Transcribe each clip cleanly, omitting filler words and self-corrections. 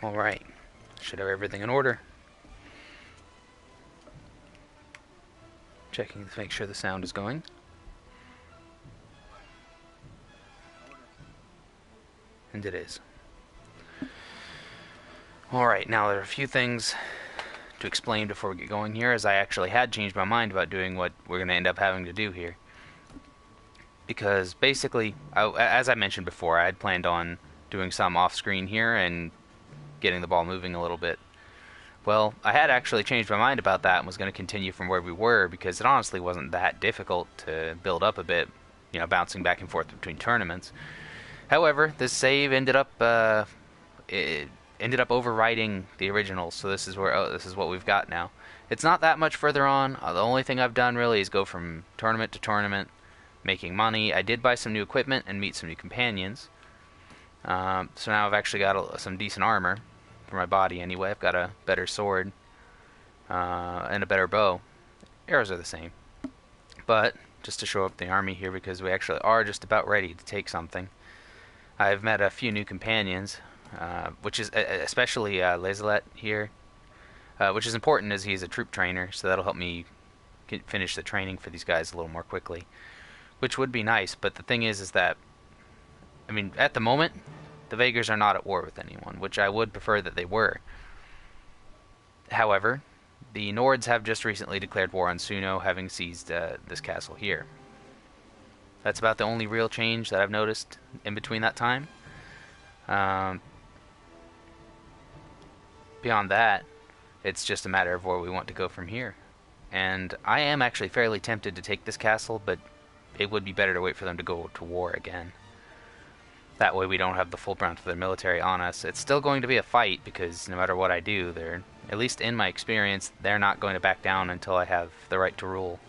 Alright, should have everything in order. Checking to make sure the sound is going. And it is. Alright, now there are a few things to explain before we get going here, as I actually had changed my mind about doing what we're going to end up having to do here. Because basically, as I mentioned before, I had planned on doing some off-screen here and getting the ball moving a little bit. Well, I had actually changed my mind about that and was going to continue from where we were, because it honestly wasn't that difficult to build up a bit, you know, bouncing back and forth between tournaments. However, this save ended up overwriting the original, so this is what we've got now. It's not that much further on. The only thing I've done really is go from tournament to tournament, making money. I did buy some new equipment and meet some new companions. So now I've actually got some decent armor for my body anyway. I've got a better sword and a better bow. Arrows are the same. But just to show up the army here, because we actually are just about ready to take something. I've met a few new companions, which is especially Lazelet here, which is important as he's a troop trainer, so that'll help me finish the training for these guys a little more quickly, which would be nice. But the thing is that, I mean, at the moment, the Vaegrs are not at war with anyone, which I would prefer that they were. However, the Nords have just recently declared war on Suno, having seized this castle here. That's about the only real change that I've noticed in between that time. Beyond that, it's just a matter of where we want to go from here. And I am actually fairly tempted to take this castle, but it would be better to wait for them to go to war again. That way we don't have the full brunt of their military on us. It's still going to be a fight, because no matter what I do, at least in my experience, they're not going to back down until I have the right to rule.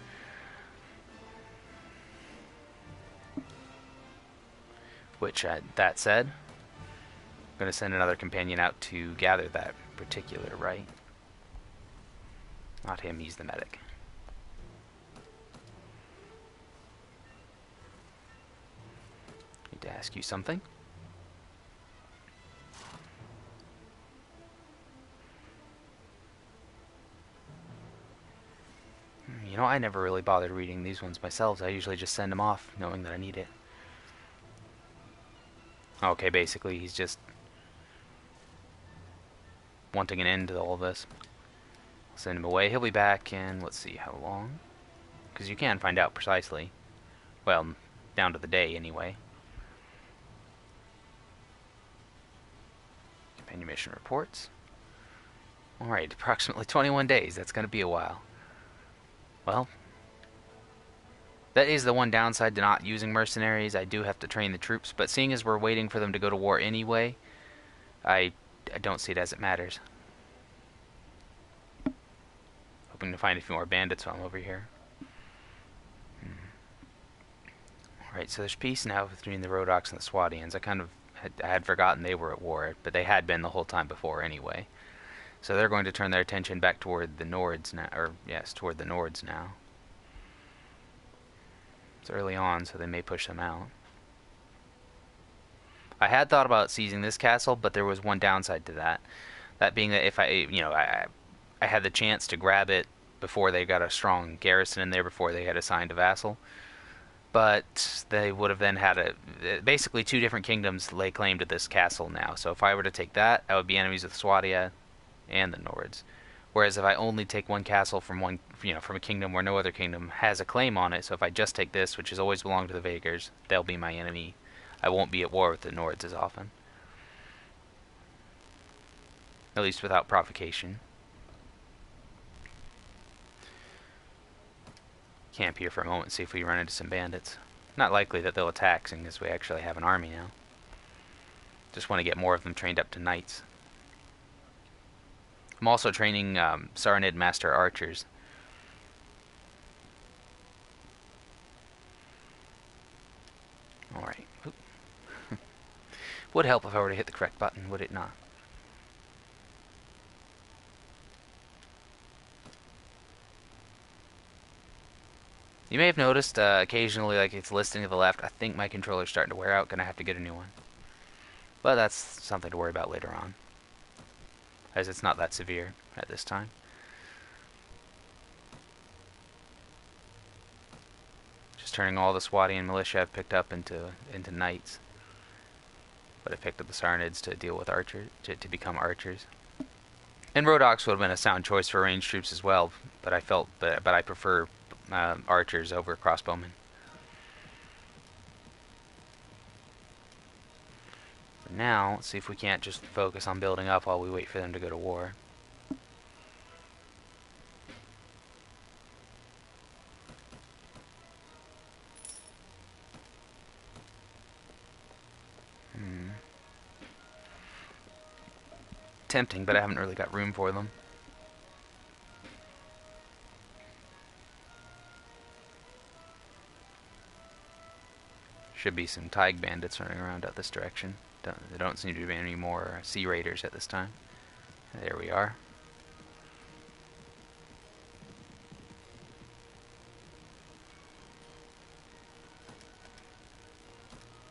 Which, that said, I'm going to send another companion out to gather that particular right. Not him, he's the medic. Need to ask you something. You know, I never really bothered reading these ones myself. I usually just send them off, knowing that I need it. Okay, basically he's just wanting an end to all of this. I'll send him away. He'll be back in, let's see, how long? Because you can find out precisely. Well, down to the day anyway. Companion mission reports. Alright, approximately 21 days. That's going to be a while. Well, that is the one downside to not using mercenaries. I do have to train the troops, but seeing as we're waiting for them to go to war anyway, I don't see it as it matters. Hoping to find a few more bandits while I'm over here. Alright, so there's peace now between the Rhodoks and the Swadians. I had forgotten they were at war, but they had been the whole time before anyway. So they're going to turn their attention back toward the Nords now, toward the Nords now. It's early on, so they may push them out. I had thought about seizing this castle, but there was one downside to that. That being that if I had the chance to grab it before they got a strong garrison in there, before they had assigned a vassal. But they would have then had basically two different kingdoms lay claim to this castle now. So if I were to take that, I would be enemies with Swadia and the Nords. Whereas if I only take one castle from from a kingdom where no other kingdom has a claim on it, so if I just take this, which has always belonged to the Vaegrs, they'll be my enemy. I won't be at war with the Nords as often. At least without provocation. Camp here for a moment, see if we run into some bandits. Not likely that they'll attack, seeing as we actually have an army now. Just want to get more of them trained up to knights. I'm also training Saranid Master Archers. Alright. Would help if I were to hit the correct button, would it not? You may have noticed occasionally, like, it's listing to the left. I think my controller's starting to wear out. Gonna have to get a new one. But that's something to worry about later on. as it's not that severe at this time. Just turning all the Swadian militia I've picked up into knights. But I picked up the Sarnids to deal with archers, to become archers. And Rhodoks would have been a sound choice for ranged troops as well, but I prefer archers over crossbowmen. For now, let's see if we can't just focus on building up while we wait for them to go to war. Tempting, but I haven't really got room for them. Should be some Tig bandits running around out this direction. There don't seem to be any more Sea Raiders at this time. There we are.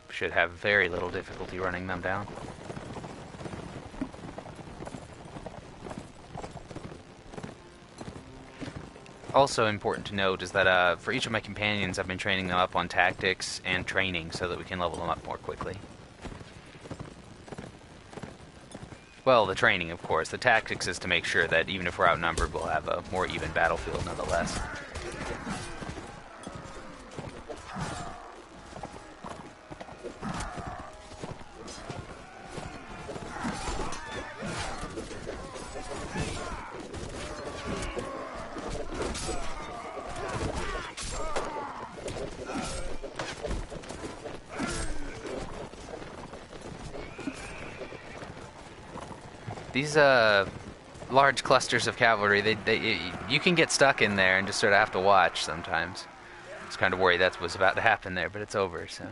Should have very little difficulty running them down. Also important to note is that for each of my companions I've been training them up on tactics and training so that we can level them up more quickly. Well, the training, of course. The tactics is to make sure that even if we're outnumbered, we'll have a more even battlefield nonetheless. These large clusters of cavalry, you can get stuck in there and just sort of have to watch sometimes. I was kind of worried that's what's about to happen there, but it's over, so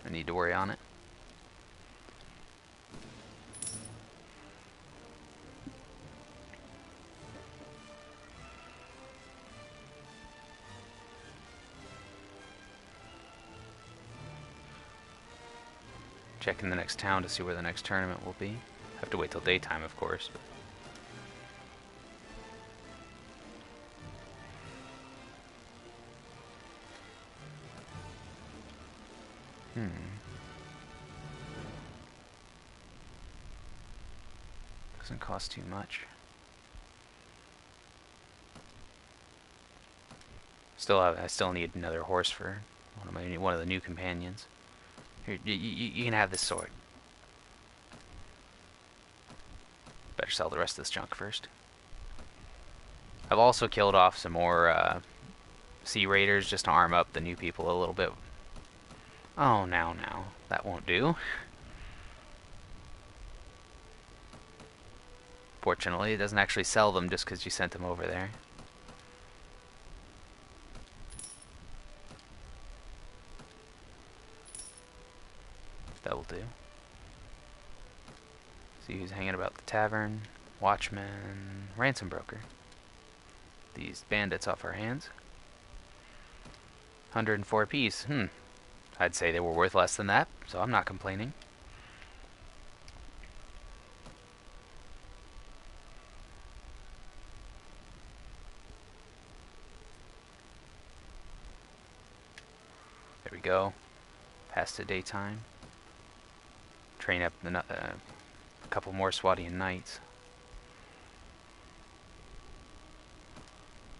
I need to worry on it. Checking the next town to see where the next tournament will be. Have to wait till daytime, of course. Doesn't cost too much. I still need another horse for one of the new companions. Here, you can have this sword. Better sell the rest of this junk first. I've also killed off some more Sea Raiders just to arm up the new people a little bit. Oh, now. That won't do. Fortunately, it doesn't actually sell them just because you sent them over there. That will do. See who's hanging about the tavern. Watchman. Ransom broker. These bandits off our hands. 104 apiece. I'd say they were worth less than that, so I'm not complaining. There we go. Past the daytime. Train up a couple more Swadian knights.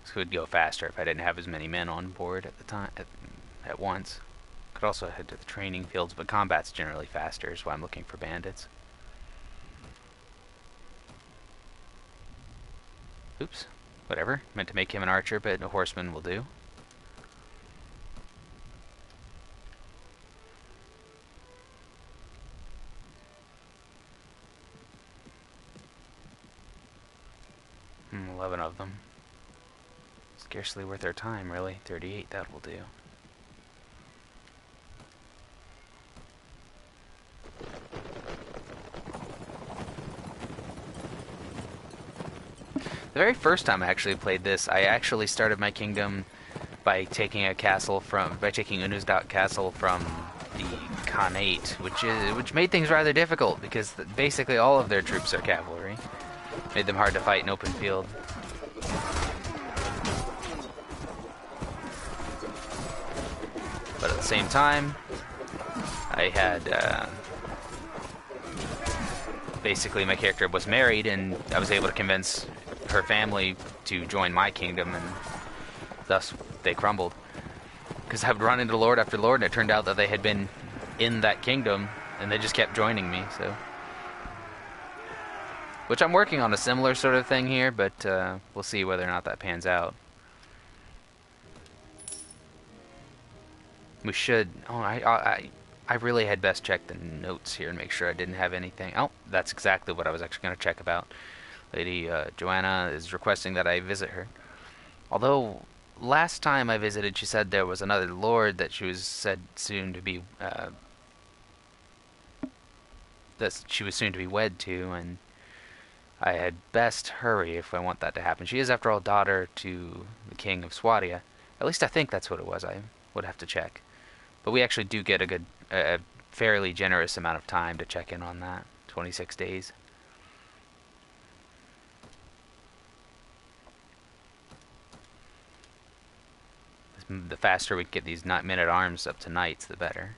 This would go faster if I didn't have as many men on board at the time at once. Could also head to the training fields, but combat's generally faster, is why I'm looking for bandits. Oops, whatever. Meant to make him an archer, but a horseman will do. Hmm, 11 of them. Scarcely worth our time, really. 38, that will do. The very first time I actually played this, I actually started my kingdom by taking Unusdat Castle from the Khanate, which made things rather difficult because basically all of their troops are cavalry. Made them hard to fight in open field. But at the same time, I had basically my character was married, and I was able to convince her family to join my kingdom, and thus they crumbled. Because I would run into lord after lord, and it turned out that they had been in that kingdom, and they just kept joining me, so... Which I'm working on a similar sort of thing here, but we'll see whether or not that pans out. We should... Oh, I really had best check the notes here and make sure I didn't have anything... Oh, that's exactly what I was actually going to check about. Lady Joanna is requesting that I visit her. Although, last time I visited, she said there was another lord that she was said soon to be... that she was soon to be wed to, and I had best hurry if I want that to happen. She is, after all, daughter to the king of Swadia. At least I think that's what it was. I would have to check. But we actually do get a fairly generous amount of time to check in on that. 26 days. The faster we get these men-at-arms up to knights, the better.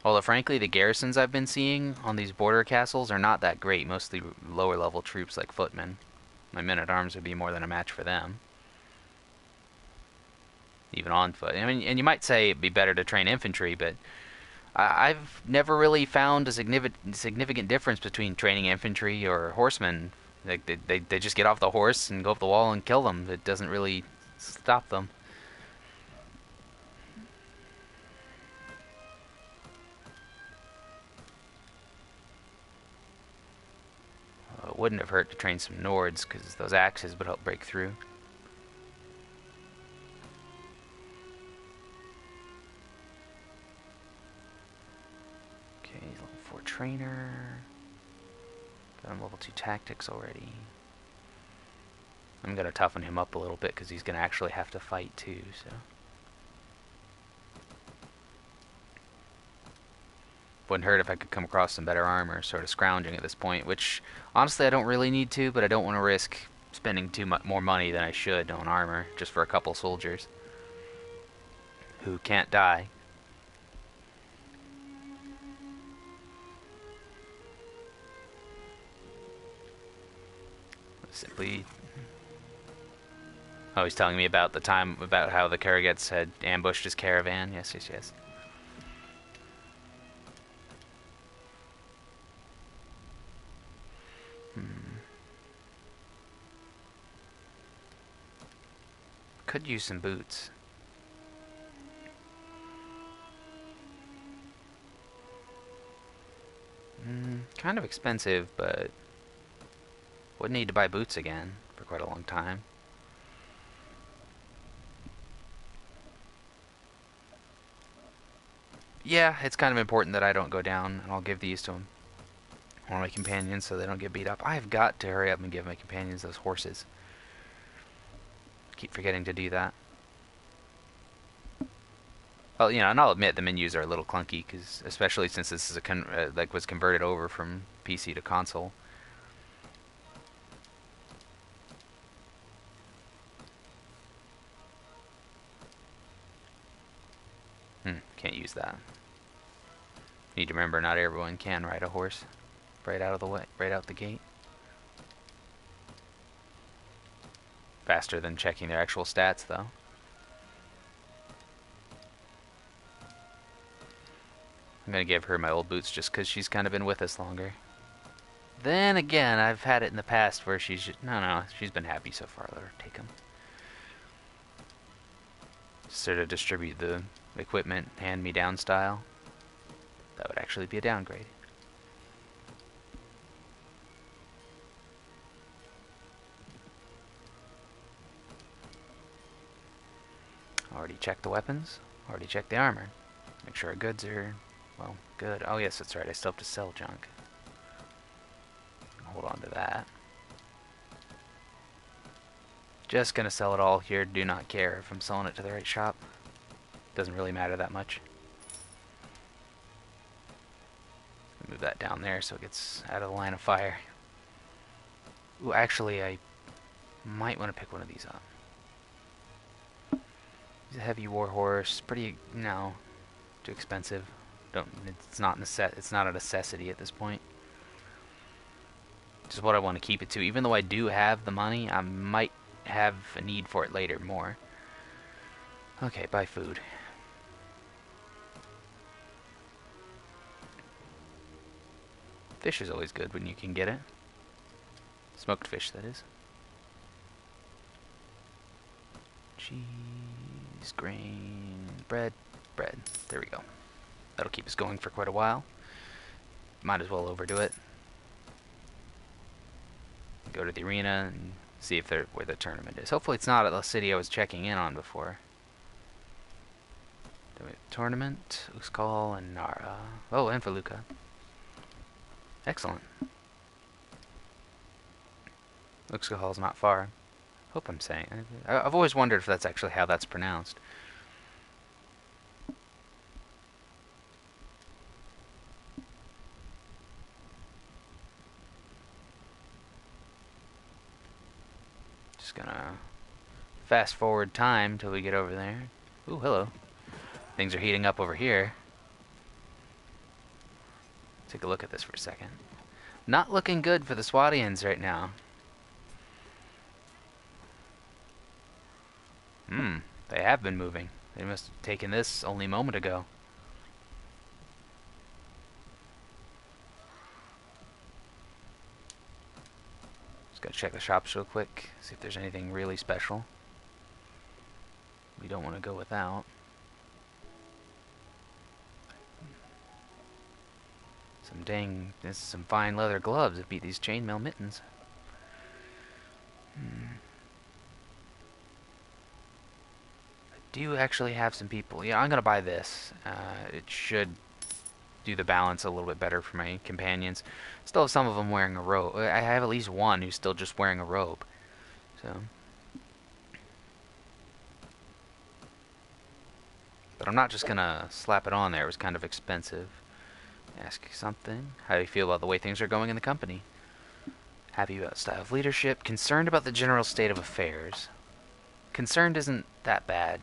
Although, frankly, the garrisons I've been seeing on these border castles are not that great. Mostly lower-level troops like footmen. My men-at-arms would be more than a match for them. Even on foot. I mean, and you might say it'd be better to train infantry, but I've never really found a significant difference between training infantry or horsemen. Like they just get off the horse and go up the wall and kill them. It doesn't really stop them. It wouldn't have hurt to train some Nords, because those axes would help break through. Okay, level 4 trainer. Got him level 2 tactics already. I'm going to toughen him up a little bit, because he's going to actually have to fight too, so... Wouldn't hurt if I could come across some better armor, sort of scrounging at this point, which honestly I don't really need to, but I don't want to risk spending too much more money than I should on armor just for a couple soldiers who can't die. Simply... Oh, he's telling me about the time, about how the Karagets had ambushed his caravan. Yes, yes, yes. Could use some boots. Kind of expensive, but wouldn't need to buy boots again for quite a long time. Yeah, it's kind of important that I don't go down, and I'll give these to one of my companions so they don't get beat up. I've got to hurry up and give my companions those horses. Keep forgetting to do that. Well, you know, and I'll admit the menus are a little clunky, because especially since this is a was converted over from PC to console. Can't use that. Need to remember, not everyone can ride a horse right out of the way, right out the gate. Faster than checking their actual stats, though. I'm gonna give her my old boots just because she's kind of been with us longer. Then again, I've had it in the past where she's just, no, she's been happy so far. Let her take them. Sort of distribute the equipment hand-me-down style. That would actually be a downgrade. Already checked the weapons. Already checked the armor. Make sure our goods are, well, good. Oh yes, that's right. I still have to sell junk. Hold on to that. Just gonna sell it all here. Do not care if I'm selling it to the right shop. Doesn't really matter that much. Move that down there so it gets out of the line of fire. Ooh, actually, I might want to pick one of these up. He's a heavy war horse. Pretty, no, too expensive. It's not a necessity at this point. Just what I want to keep it to. Even though I do have the money, I might have a need for it later more. Okay, buy food. Fish is always good when you can get it. Smoked fish, that is. Cheese, grain, bread. There we go. That'll keep us going for quite a while. Might as well overdo it. Go to the arena and see if they're where the tournament is. Hopefully it's not at the city I was checking in on before. Then we have tournament, Uskal, and Nara. Oh, and Feluca. Excellent. Uxkall's not far. Hope I'm saying. I've always wondered if that's actually how that's pronounced. Just gonna fast forward time till we get over there. Ooh, hello. Things are heating up over here. Take a look at this for a second. Not looking good for the Swadians right now. They have been moving. They must have taken this only a moment ago. Just gotta check the shops real quick, see if there's anything really special. We don't want to go without. Some fine leather gloves that beat these chainmail mittens. I do actually have some people. Yeah, I'm gonna buy this. It should do the balance a little bit better for my companions. Still have some of them wearing a robe. I have at least one who's still just wearing a robe. So, but I'm not just gonna slap it on there. It was kind of expensive. Ask you something. How do you feel about the way things are going in the company? Happy about style of leadership. Concerned about the general state of affairs. Concerned isn't that bad.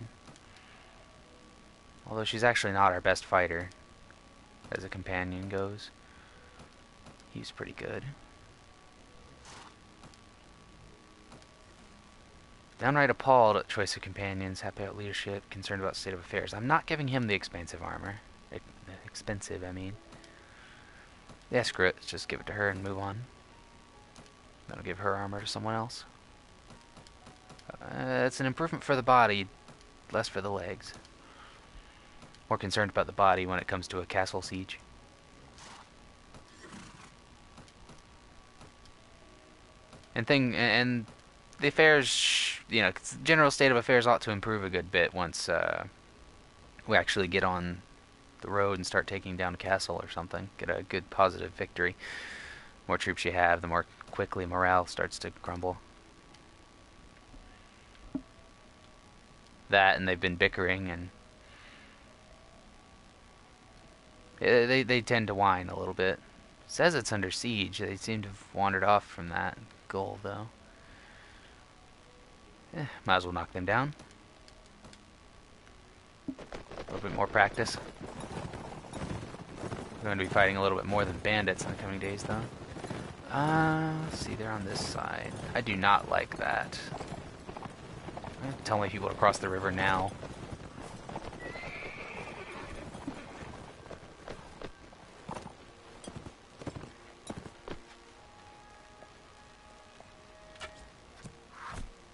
Although she's actually not our best fighter, as a companion goes. He's pretty good. Downright appalled at choice of companions. Happy about leadership. Concerned about state of affairs. I'm not giving him the expensive armor. Expensive, I mean. Yeah, screw it. Let's just give it to her and move on. Then I'll give her armor to someone else. It's an improvement for the body, less for the legs. More concerned about the body when it comes to a castle siege. And the affairs, you know, general state of affairs ought to improve a good bit once we actually get on the road and start taking down a castle or something. Get a good positive victory. The more troops you have, the more quickly morale starts to crumble. That, and they've been bickering, and they tend to whine a little bit. It says it's under siege. They seem to have wandered off from that goal, though. Might as well knock them down. A little bit more practice. We're going to be fighting a little bit more than bandits in the coming days, though. Let's see, they're on this side. I do not like that. I'm telling my people to cross the river now.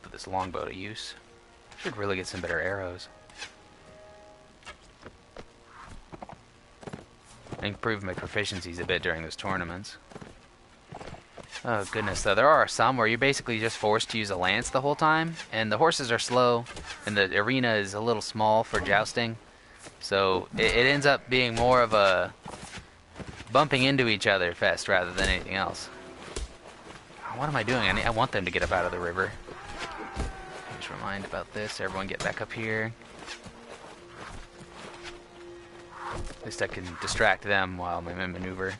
Put this longbow to use. Should really get some better arrows. Improve my proficiencies a bit during those tournaments. Oh goodness, though, there are some where you're basically just forced to use a lance the whole time, and the horses are slow, and the arena is a little small for jousting, so it ends up being more of a bumping into each other fest rather than anything else. What am I doing? I want them to get up out of the river. Just remind about this. Everyone get back up here. At least I can distract them while I maneuver.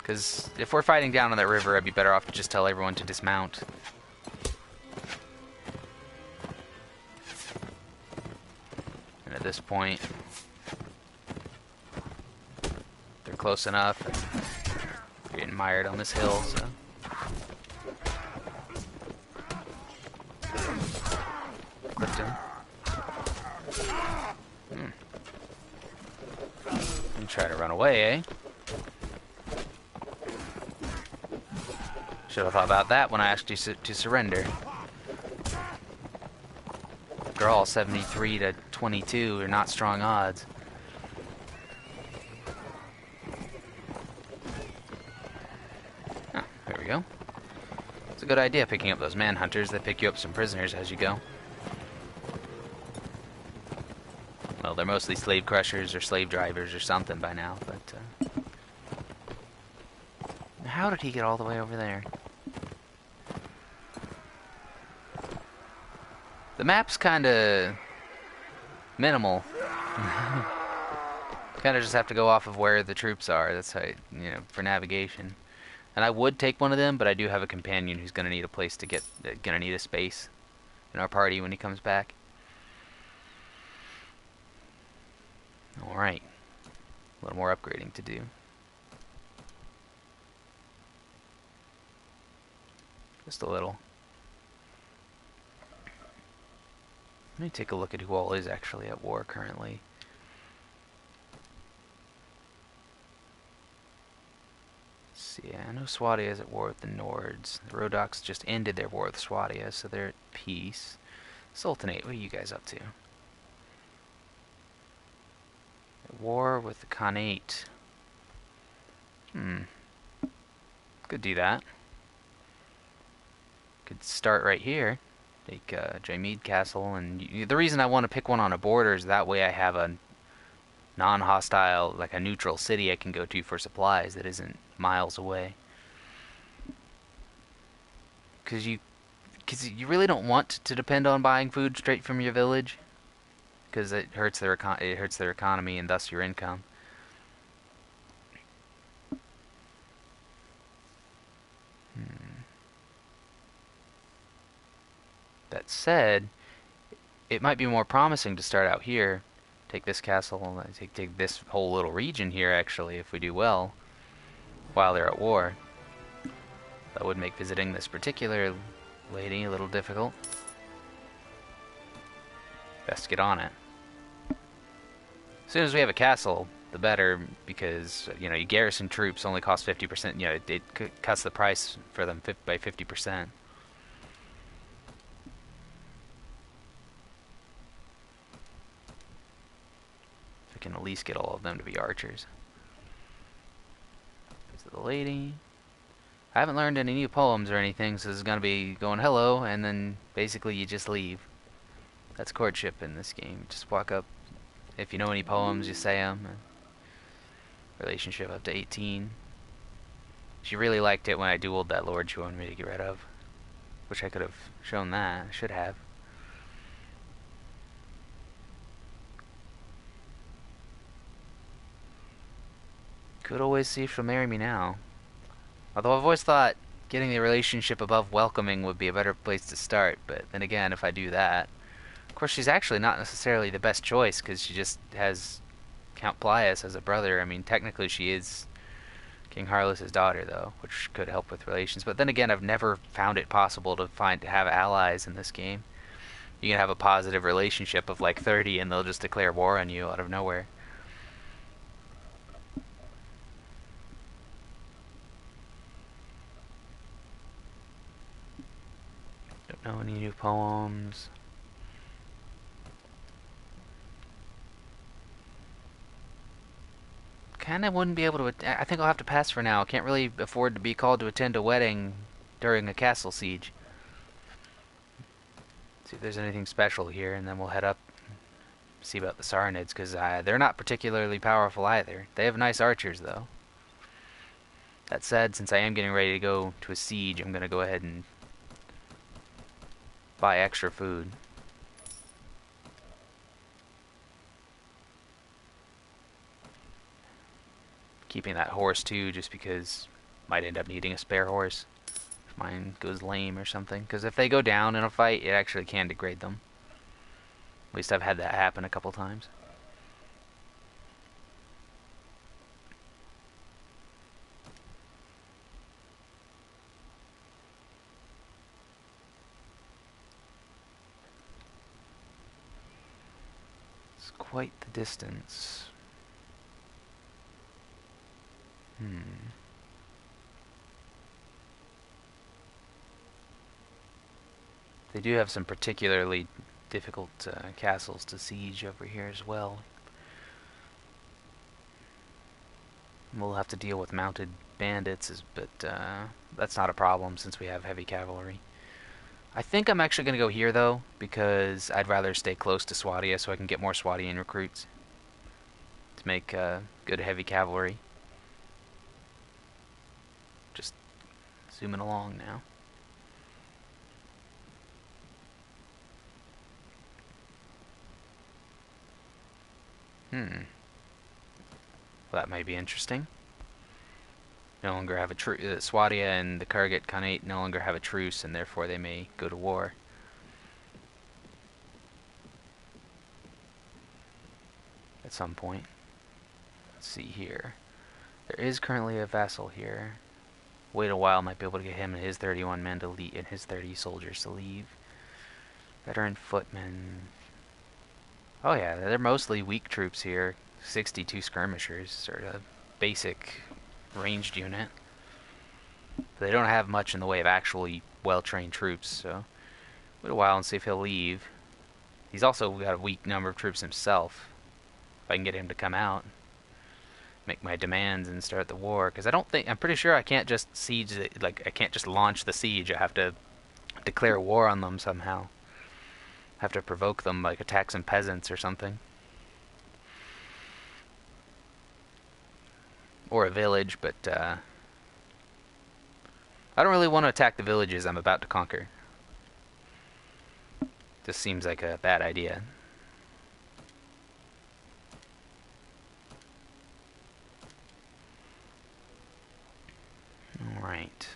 Because if we're fighting down on that river, I'd be better off to just tell everyone to dismount. And at this point, they're close enough. They're getting mired on this hill, so... Clipped him. And try to run away, eh? Should have thought about that when I asked you to surrender. After all, 73 to 22 are not strong odds. Oh, there we go. It's a good idea picking up those manhunters. They pick you up some prisoners as you go. Well, they're mostly slave crushers or slave drivers or something by now, but... How did he get all the way over there? The map's kinda... minimal. Kinda just have to go off of where the troops are. That's how, you know, for navigation. And I would take one of them, but I do have a companion who's gonna need a place to get... gonna need a space in our party when he comes back. Alright. A little more upgrading to do. Just a little. Let me take a look at who all is actually at war currently. Let's see, I know Swadia is at war with the Nords. The Rodoks just ended their war with Swadia, so they're at peace. Sultanate, what are you guys up to? At war with the Khanate. Could do that. Could start right here. Take Jaimid Castle, and the reason I want to pick one on a border is that way I have a non-hostile, like a neutral city I can go to for supplies that isn't miles away. Because you really don't want to depend on buying food straight from your village, because it hurts their economy and thus your income. That said, it might be more promising to start out here, take this castle, take this whole little region here actually, if we do well, while they're at war. That would make visiting this particular lady a little difficult. Best get on it. As soon as we have a castle, the better, because, you know, garrison troops only cost 50%, you know, it cuts the price for them by 50%. Can at least get all of them to be archers. So the lady. I haven't learned any new poems or anything, so this is gonna be going hello, and then basically you just leave. That's courtship in this game. Just walk up. If you know any poems, you say them. Relationship up to 18. She really liked it when I dueled that lord she wanted me to get rid of. Wish I could have shown that. I should have. Could always see if she'll marry me now. Although I've always thought getting the relationship above welcoming would be a better place to start, but then again, if I do that... Of course, she's actually not necessarily the best choice, because she just has Count Plius as a brother. I mean, technically she is King Harlus' daughter, though, which could help with relations. But then again, I've never found it possible to have allies in this game. You can have a positive relationship of like 30, and they'll just declare war on you out of nowhere. Don't know any new poems. Kinda wouldn't be able to... I think I'll have to pass for now. Can't really afford to be called to attend a wedding during a castle siege. See if there's anything special here, and then we'll head up, see about the Sarnids, because they're not particularly powerful either. They have nice archers, though. That said, since I am getting ready to go to a siege, I'm going to go ahead and buy extra food. Keeping that horse too, just because Might end up needing a spare horse if mine goes lame or something. Because if they go down in a fight, it actually can degrade them. At least I've had that happen a couple times. It's quite the distance. They do have some particularly difficult castles to siege over here as well. We'll have to deal with mounted bandits, but that's not a problem since we have heavy cavalry. I think I'm actually going to go here, though, because I'd rather stay close to Swadia so I can get more Swadian recruits to make good heavy cavalry. Just zooming along now. Well, that might be interesting. No longer have a truce. Swadia and the Kargat Khanate no longer have a truce, and therefore they may go to war. At some point. Let's see here. There is currently a vassal here. Wait a while, might be able to get him and his 31 men to leave, and his 30 soldiers to leave. Veteran footmen. Oh yeah, they're mostly weak troops here. 62 skirmishers, sort of basic ranged unit. But they don't have much in the way of actually well-trained troops, so wait a while and see if he'll leave. He's also got a weak number of troops himself. If I can get him to come out, make my demands and start the war, because I'm pretty sure I can't just siege, I can't just launch the siege. I have to declare war on them somehow. Have to provoke them, like attack some peasants or something. Or a village, but I don't really want to attack the villages I'm about to conquer. This seems like a bad idea. Alright.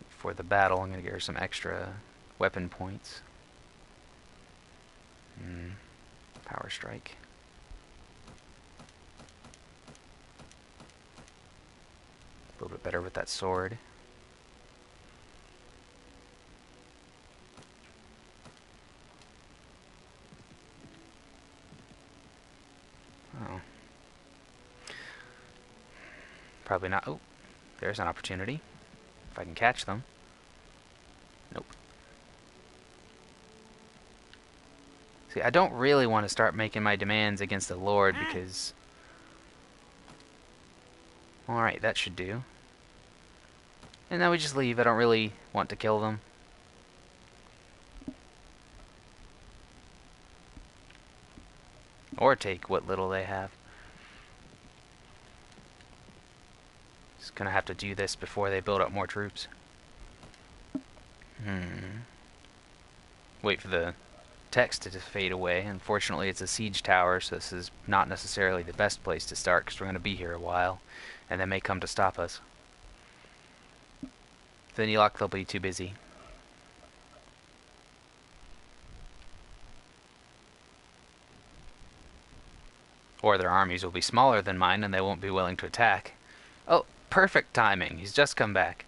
For the battle, I'm going to get her some extra weapon points. Power strike. A little bit better with that sword. Oh. Probably not. Oh, there's an opportunity. If I can catch them. Nope. See, I don't really want to start making my demands against the Lord because... Alright, that should do. And now we just leave. I don't really want to kill them. Or take what little they have. Just gonna have to do this before they build up more troops. Wait for the text to fade away. Unfortunately, it's a siege tower, so this is not necessarily the best place to start because we're going to be here a while, and they may come to stop us. Then they'll be too busy. Or their armies will be smaller than mine, and they won't be willing to attack. Oh, perfect timing. He's just come back.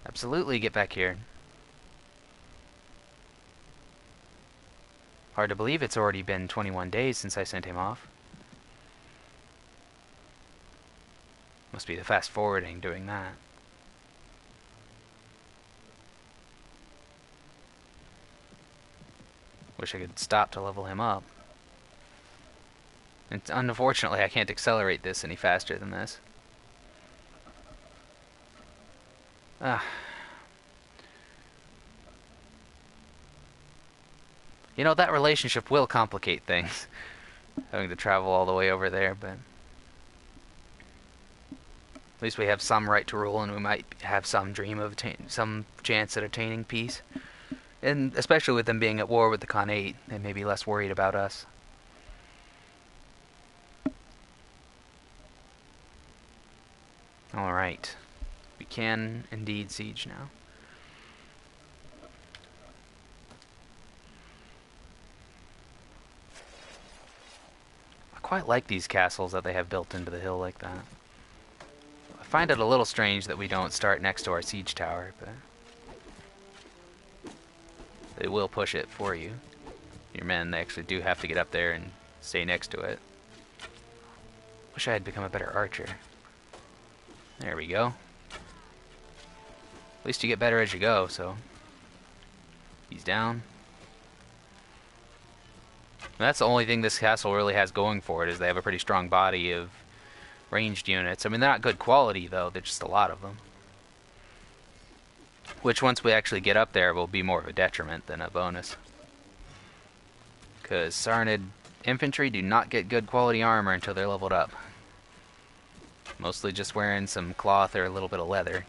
Absolutely, get back here. Hard to believe it's already been 21 days since I sent him off. Must be the fast forwarding doing that. Wish I could stop to level him up. And unfortunately, I can't accelerate this any faster than this. You know, that relationship will complicate things. Having to travel all the way over there, but... At least we have some right to rule, and we might have some dream of some chance at attaining peace. And especially with them being at war with the Khanate, they may be less worried about us. Alright. We can indeed siege now. I quite like these castles that they have built into the hill like that. I find it a little strange that we don't start next to our siege tower, but they will push it for you. Your men, they actually do have to get up there and stay next to it. Wish I had become a better archer. There we go. At least you get better as you go, so. He's down. That's the only thing this castle really has going for it, is they have a pretty strong body of ranged units. I mean, they're not good quality, though. There's just a lot of them. Which, once we actually get up there, will be more of a detriment than a bonus. Because Sarnid infantry do not get good quality armor until they're leveled up. Mostly just wearing some cloth or a little bit of leather.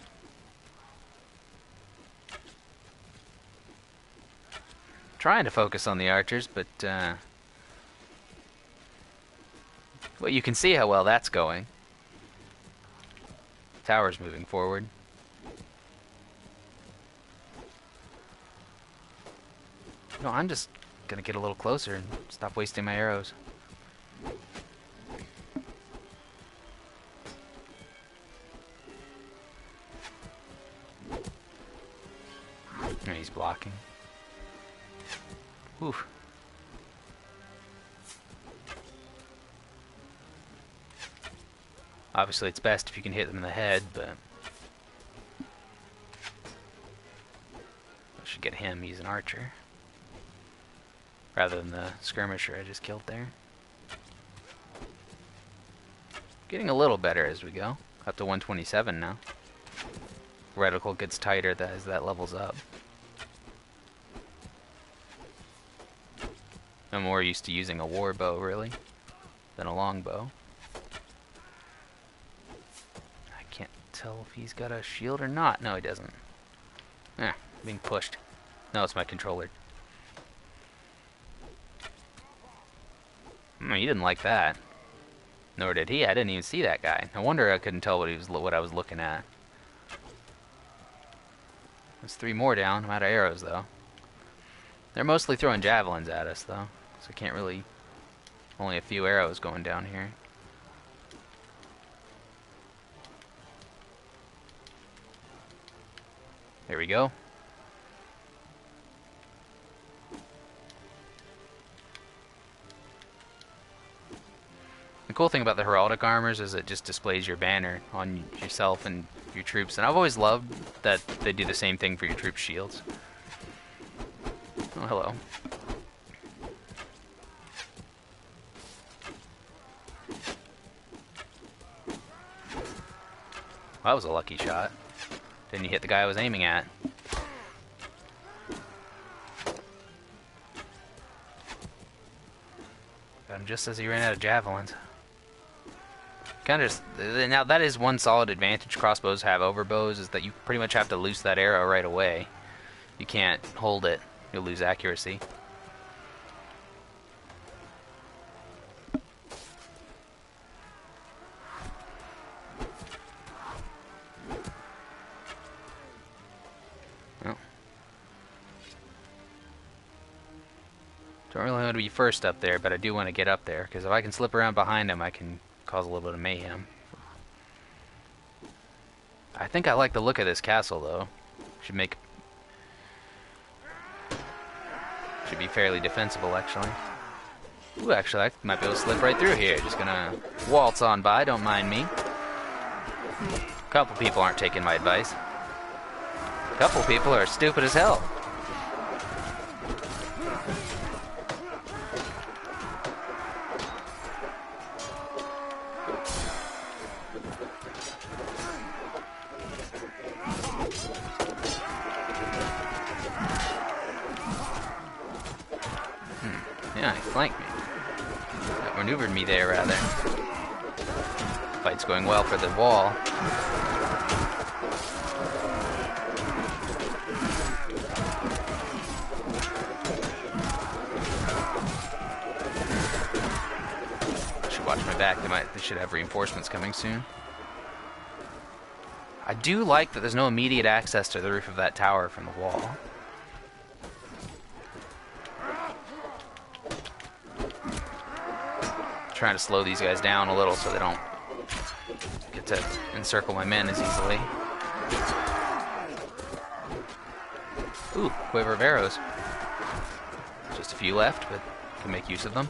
Trying to focus on the archers, but well, you can see how well that's going. Tower's moving forward. No, I'm just gonna get a little closer and stop wasting my arrows. Oh, he's blocking. Oof. Obviously, it's best if you can hit them in the head, but I should get him. He's an archer, rather than the skirmisher I just killed there. Getting a little better as we go. Up to 127 now. Reticle gets tighter as that levels up. I'm more used to using a war bow, really, than a longbow. I can't tell if he's got a shield or not. No, he doesn't. Being pushed. No, it's my controller. He didn't like that. Nor did he. I didn't even see that guy. No wonder I couldn't tell what I was looking at. There's 3 more down. I'm out of arrows, though. They're mostly throwing javelins at us, though. So I can't really... Only a few arrows going down here. There we go. The cool thing about the heraldic armors is it just displays your banner on yourself and your troops. And I've always loved that they do the same thing for your troops' shields. Oh, hello. Well, that was a lucky shot. Didn't you hit the guy I was aiming at? Got him just as he ran out of javelins. Kind of just, now that is one solid advantage crossbows have over bows, is that you pretty much have to loose that arrow right away. You can't hold it. You'll lose accuracy. Well. Don't really want to be first up there, but I do want to get up there, because if I can slip around behind him, I can cause a little bit of mayhem. I think I like the look of this castle, though. Should be fairly defensible, actually. Ooh, actually, I might be able to slip right through here. Just gonna waltz on by, don't mind me. A couple people aren't taking my advice. A couple people are stupid as hell. Yeah, he flanked me. Outmaneuvered me there, rather. Fight's going well for the wall. I should watch my back. They should have reinforcements coming soon. I do like that there's no immediate access to the roof of that tower from the wall. Trying to slow these guys down a little so they don't get to encircle my men as easily. Ooh, quiver of arrows. Just a few left, but can make use of them.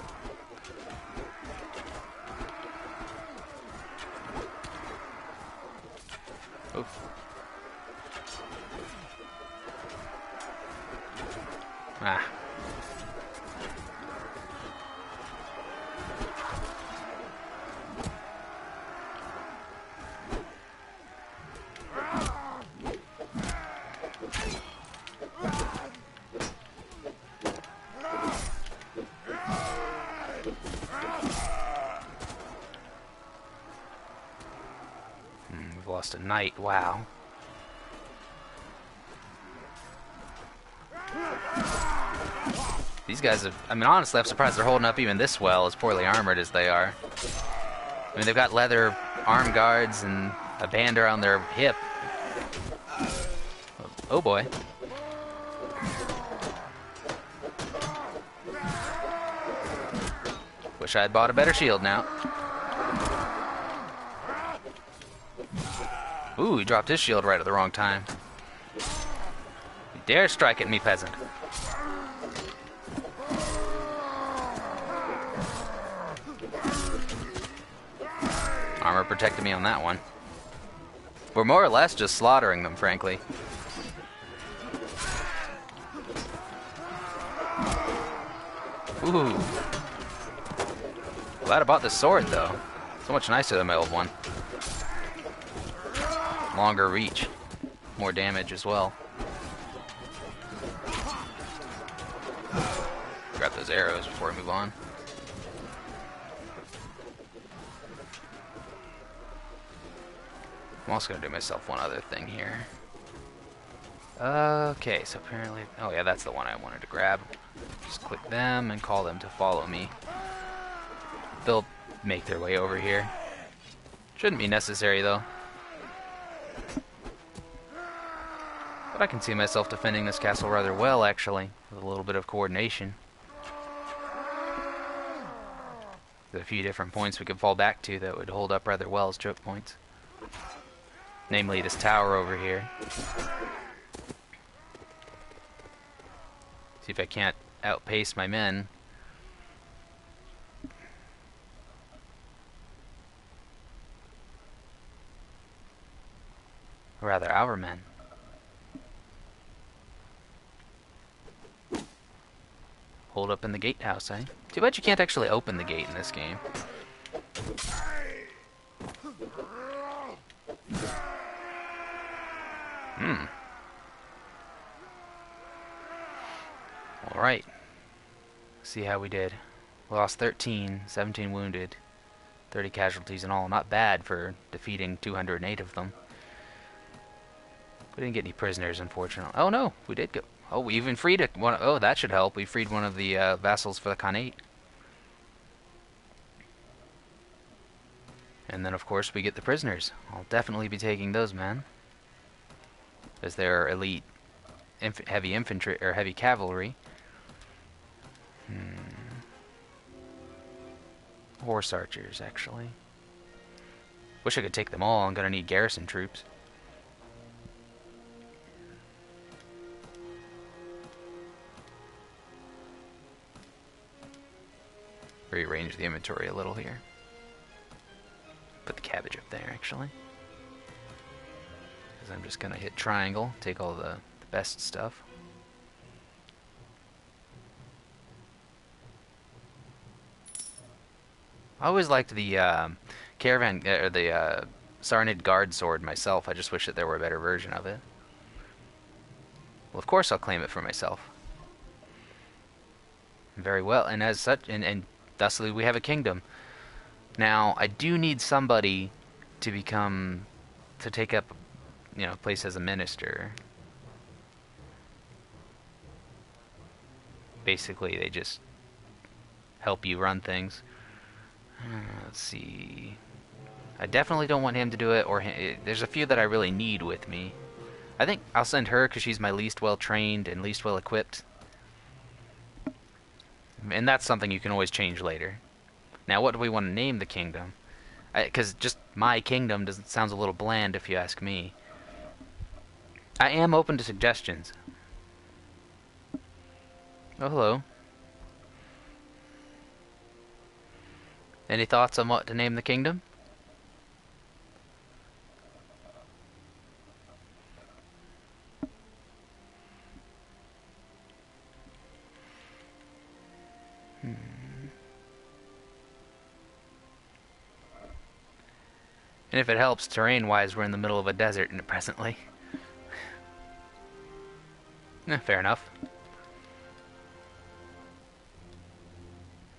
Oof. Ah. We've lost a knight. Wow. These guys have, I mean, honestly, I'm surprised they're holding up even this well, as poorly armored as they are. I mean, they've got leather arm guards and a band around their hip. Oh boy. Wish I had bought a better shield now. Ooh, he dropped his shield right at the wrong time. You dare strike at me, peasant. Armor protected me on that one. We're more or less just slaughtering them, frankly. Ooh. Glad I bought this sword, though. So much nicer than my old one. Longer reach. More damage as well. Grab those arrows before I move on. I'm also going to do myself one other thing here. Okay, so apparently... Oh yeah, that's the one I wanted to grab. Just click them and call them to follow me. They'll make their way over here. Shouldn't be necessary, though. But I can see myself defending this castle rather well, actually, with a little bit of coordination. There's a few different points we could fall back to that would hold up rather well as choke points. Namely, this tower over here. See if I can't outpace my men. Or rather, our men. Hold up in the gatehouse, eh? Too bad you can't actually open the gate in this game. Alright. See how we did. Lost 13, 17 wounded, 30 casualties in all. Not bad for defeating 208 of them. We didn't get any prisoners, unfortunately. Oh no, we did go. Oh, we even freed one. Oh, that should help. We freed one of the vassals for the Khanate. And then, of course, we get the prisoners. I'll definitely be taking those, man. As they're elite heavy infantry, or heavy cavalry. Horse archers, actually. Wish I could take them all. I'm gonna need garrison troops. Rearrange the inventory a little here. Put the cabbage up there, actually. Because I'm just gonna hit triangle, take all the best stuff. I always liked the caravan, or the Sarnid guard sword myself. I just wish that there were a better version of it. Well, of course I'll claim it for myself. Very well, and as such, and thusly we have a kingdom. Now, I do need somebody to take up, place as a minister. Basically, they just help you run things. Let's see. I definitely don't want him to do it, or there's a few that I really need with me. I think I'll send her because she's my least well trained and least well equipped. And that's something you can always change later. Now, what do we want to name the kingdom? Because just my kingdom doesn't sounds a little bland if you ask me. I am open to suggestions. Oh, hello. Any thoughts on what to name the kingdom? And if it helps, terrain-wise, we're in the middle of a desert presently. Fair enough.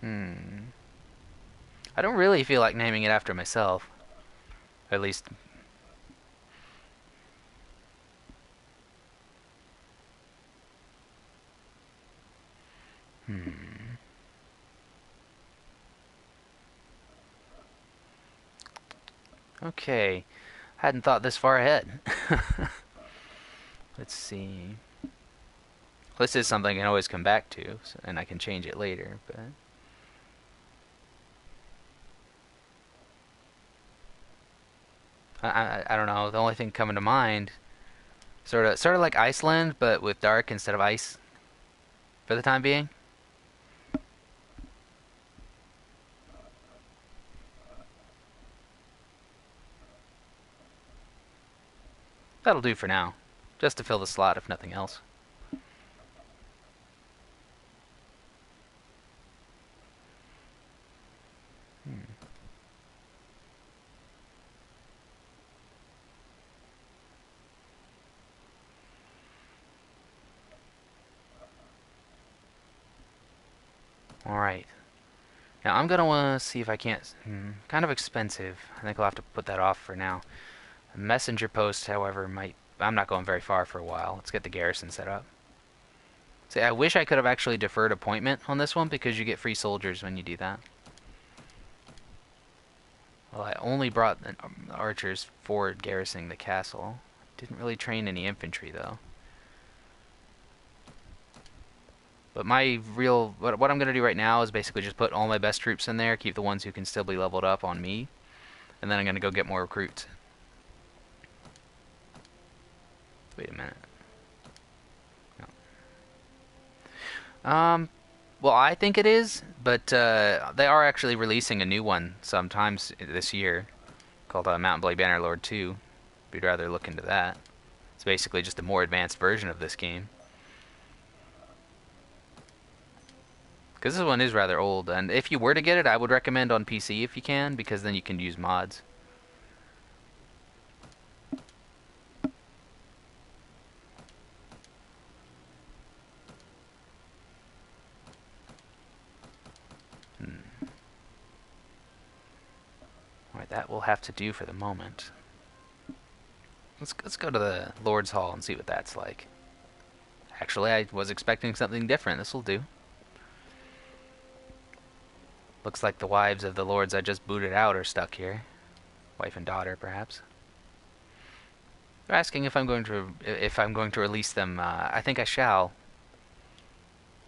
I don't really feel like naming it after myself. At least... Okay. Hadn't thought this far ahead. Let's see. This is something I can always come back to, and I can change it later, but... I don't know. The only thing coming to mind, sort of like Iceland, but with dark instead of ice, for the time being. That'll do for now, just to fill the slot, if nothing else. Alright. Now I'm going to want to see if I can't... kind of expensive. I think I'll have to put that off for now. A messenger post, however, might... I'm not going very far for a while. Let's get the garrison set up. See, I wish I could have actually deferred appointment on this one, because you get free soldiers when you do that. Well, I only brought the archers for garrisoning the castle. Didn't really train any infantry, though. But my real... What I'm going to do right now is basically just put all my best troops in there, keep the ones who can still be leveled up on me, and then I'm going to go get more recruits. Wait a minute. No. Well, I think it is, but they are actually releasing a new one sometimes this year called Mount & Blade Bannerlord 2. If you'd rather look into that. It's basically just a more advanced version of this game. Because this one is rather old, and if you were to get it, I would recommend on PC if you can, because then you can use mods. Alright, that will have to do for the moment. Let's go to the Lord's Hall and see what that's like. Actually, I was expecting something different. This will do. Looks like the wives of the lords I just booted out are stuck here. Wife and daughter, perhaps. They're asking if I'm going to release them. I think I shall.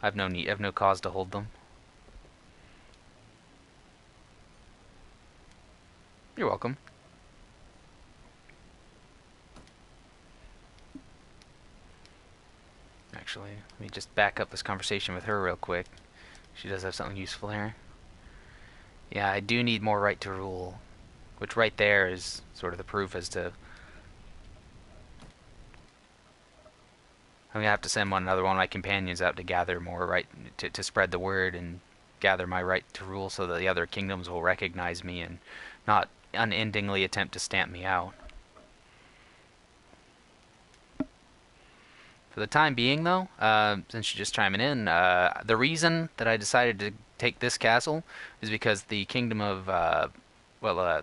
I've no need. I've no cause to hold them. You're welcome. Actually, let me just back up this conversation with her real quick. She does have something useful here. Yeah, I do need more right to rule, which right there is sort of the proof as to... I'm going to have to send another one of my companions out to gather more right, to spread the word and gather my right to rule so that the other kingdoms will recognize me and not unendingly attempt to stamp me out. For the time being, though, since you're just chiming in, the reason that I decided to take this castle is because the kingdom of,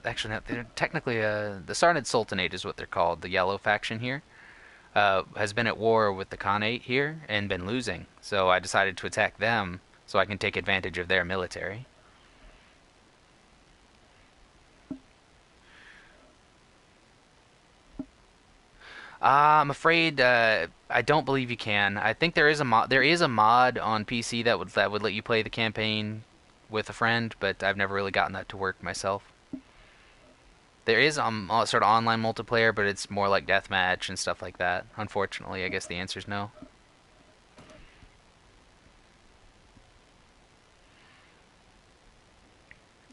actually, they're technically, the Sarnid Sultanate is what they're called, the yellow faction here, has been at war with the Khanate here and been losing. So I decided to attack them so I can take advantage of their military. I'm afraid I don't believe you can. I think there is a mod. There is a mod on PC that would let you play the campaign with a friend, but I've never really gotten that to work myself. There is sort of online multiplayer, but it's more like deathmatch and stuff like that. Unfortunately, I guess the answer is no.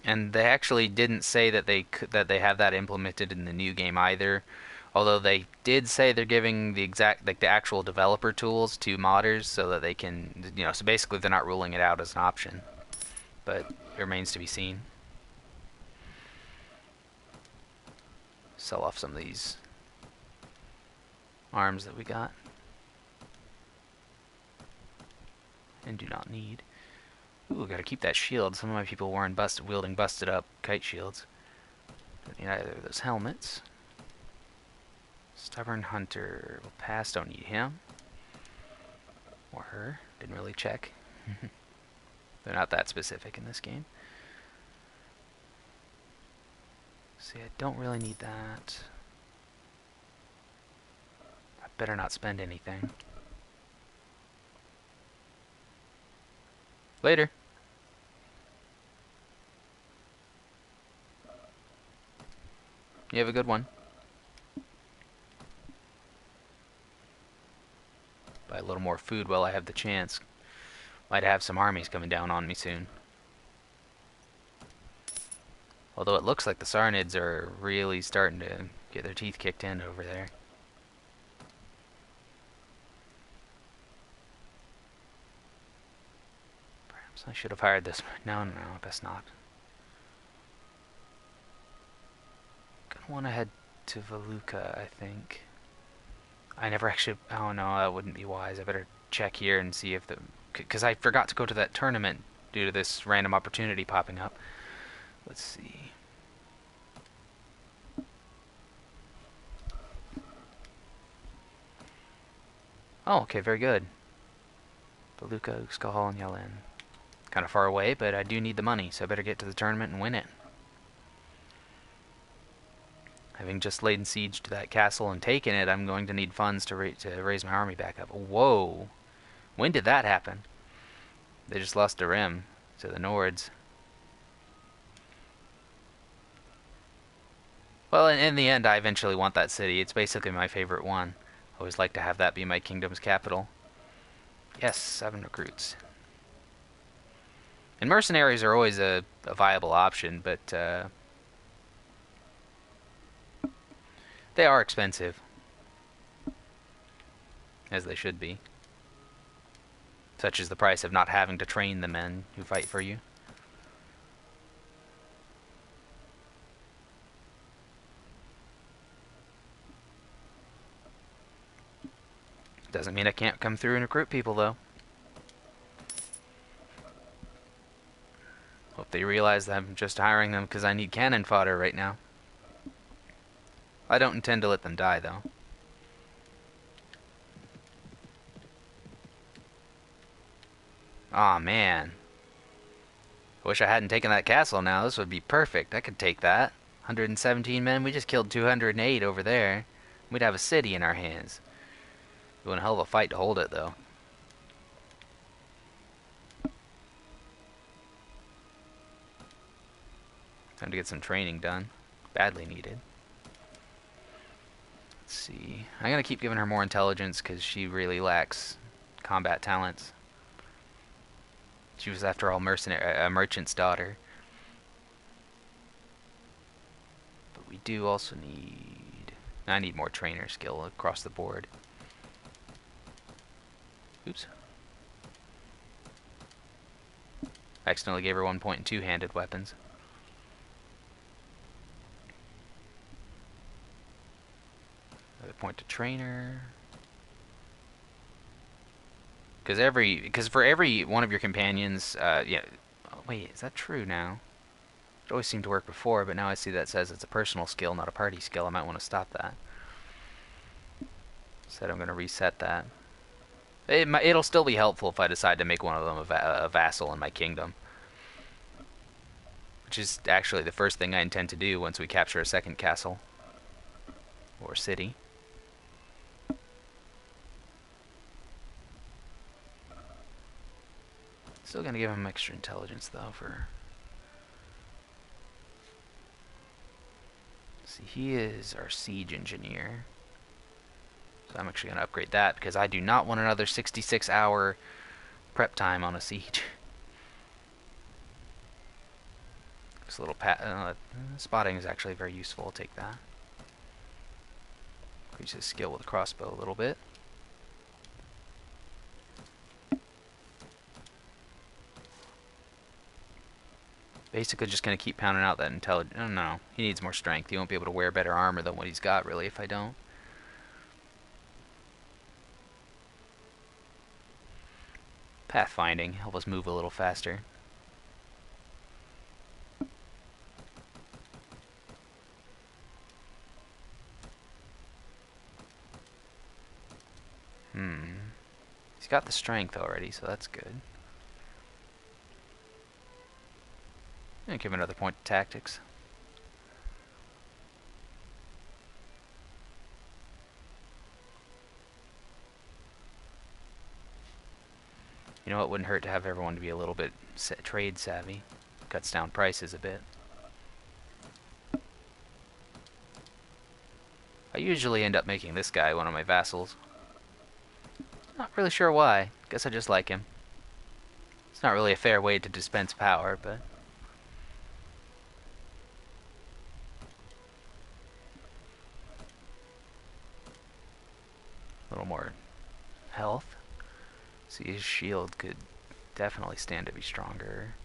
And they actually didn't say that they have that implemented in the new game either. Although they did say they're giving the actual developer tools to modders so that they can, so basically they're not ruling it out as an option. But it remains to be seen. Sell off some of these arms that we got and do not need. Ooh, gotta keep that shield. Some of my people wielding busted up kite shields. Don't need either of those helmets. Stubborn hunter. We'll pass. Don't need him. Or her. Didn't really check. They're not that specific in this game. See, I don't really need that. I better not spend anything. Later. You have a good one. Buy a little more food while I have the chance. Might have some armies coming down on me soon. Although it looks like the Sarnids are really starting to get their teeth kicked in over there. Perhaps I should have hired this. No, best not. Gonna want to head to Valuka, I think. I never actually... Oh no, that wouldn't be wise. I better check here and see if the... Because I forgot to go to that tournament due to this random opportunity popping up. Let's see. Oh, okay, very good. Valuka, Uxkhal, and Yellen. Kind of far away, but I do need the money, so I better get to the tournament and win it. Having just laid siege to that castle and taken it, I'm going to need funds to raise my army back up. Whoa! When did that happen? They just lost a rim to the Nords. Well, in the end, I eventually want that city. It's basically my favorite one. I always like to have that be my kingdom's capital. Yes, 7 recruits. And mercenaries are always a viable option, but they are expensive. As they should be. Such is the price of not having to train the men who fight for you. Doesn't mean I can't come through and recruit people, though. Hope they realize that I'm just hiring them because I need cannon fodder right now. I don't intend to let them die, though. Aw, man. I wish I hadn't taken that castle now. This would be perfect. I could take that. 117 men. We just killed 208 over there. We'd have a city in our hands. It would be a hell of a fight to hold it, though. Time to get some training done. Badly needed. Let's see. I'm going to keep giving her more intelligence because she really lacks combat talents. She was, after all, a merchant's daughter. But we do also need... I need more trainer skill across the board. Oops. I accidentally gave her 1 point in two-handed weapons. Another point to trainer. Because for every one of your companions, yeah. Oh, wait, is that true now? It always seemed to work before, but now I see that says it's a personal skill, not a party skill. I might want to stop that. Said I'm going to reset that. It'll still be helpful if I decide to make one of them a vassal in my kingdom. Which is actually the first thing I intend to do once we capture a second castle. Or city. Still gonna give him extra intelligence though for... See, he is our siege engineer. So I'm actually gonna upgrade that because I do not want another 66-hour prep time on a siege. This little spotting is actually very useful. I'll take that. Increase his skill with the crossbow a little bit. Basically just going to keep pounding out that intelligence. Oh, no, he needs more strength. He won't be able to wear better armor than what he's got, really, if I don't. Pathfinding. Help us move a little faster. He's got the strength already, so that's good. And give him another point to tactics. You know, it wouldn't hurt to have everyone to be a little bit trade savvy. Cuts down prices a bit. I usually end up making this guy one of my vassals. Not really sure why. Guess I just like him. It's not really a fair way to dispense power, but... a little more health. See, his shield could definitely stand to be stronger.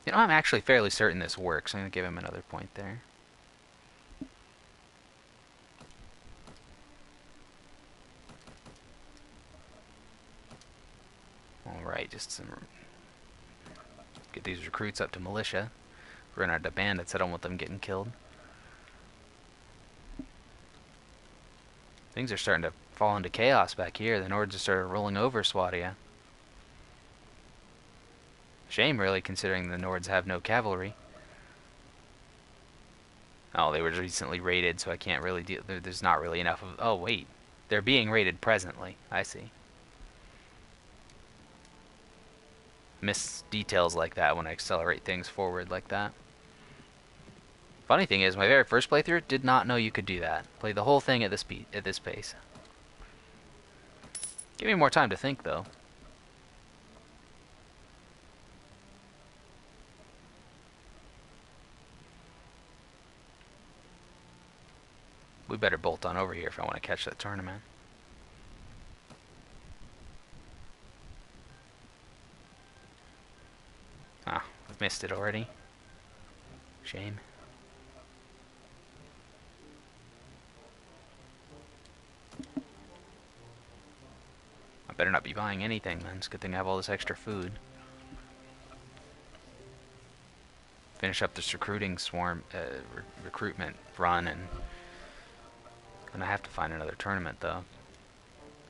You know, I'm actually fairly certain this works. I'm going to give him another point there. Alright, just some... get these recruits up to militia. Run out of bandits. I don't want them getting killed. Things are starting to fall into chaos back here. The Nords have started rolling over Swadia. Shame, really, considering the Nords have no cavalry. Oh, they were recently raided, so I can't really deal... there's not really enough of... oh, wait. They're being raided presently. I see. Miss details like that when I accelerate things forward like that. Funny thing is, my very first playthrough did not know you could do that. Play the whole thing at this pace. Give me more time to think, though. We better bolt on over here if I want to catch that tournament. Ah, I've missed it already. Shame. I better not be buying anything then. It's a good thing I have all this extra food. Finish up this recruiting recruitment run, and gonna have to find another tournament though.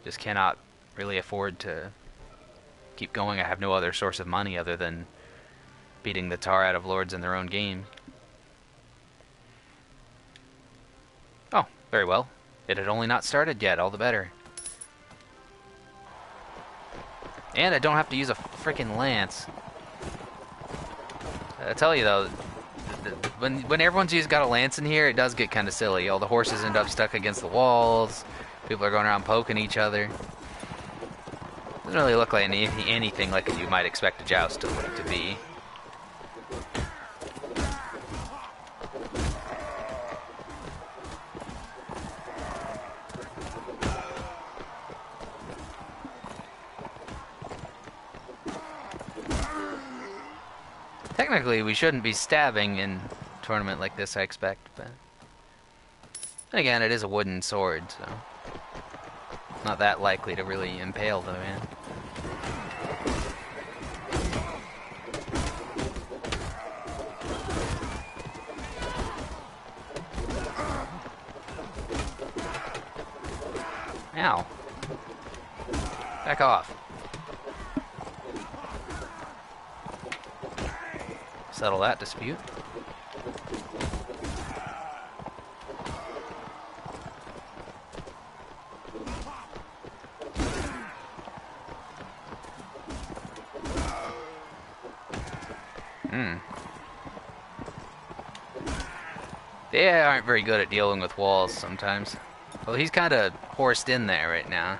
Just cannot really afford to keep going. I have no other source of money other than beating the tar out of lords in their own game. Oh, very well. It had only not started yet, all the better. And I don't have to use a freaking lance. I tell you though, when everyone's got a lance in here, it does get kind of silly. All the horses end up stuck against the walls. People are going around poking each other. Doesn't really look like anything like you might expect a joust to be. Technically, we shouldn't be stabbing in a tournament like this, I expect, but... then again, it is a wooden sword, so... not that likely to really impale the man. Ow. Back off. Settle that dispute. They aren't very good at dealing with walls sometimes. Well, he's kind of horsed in there right now.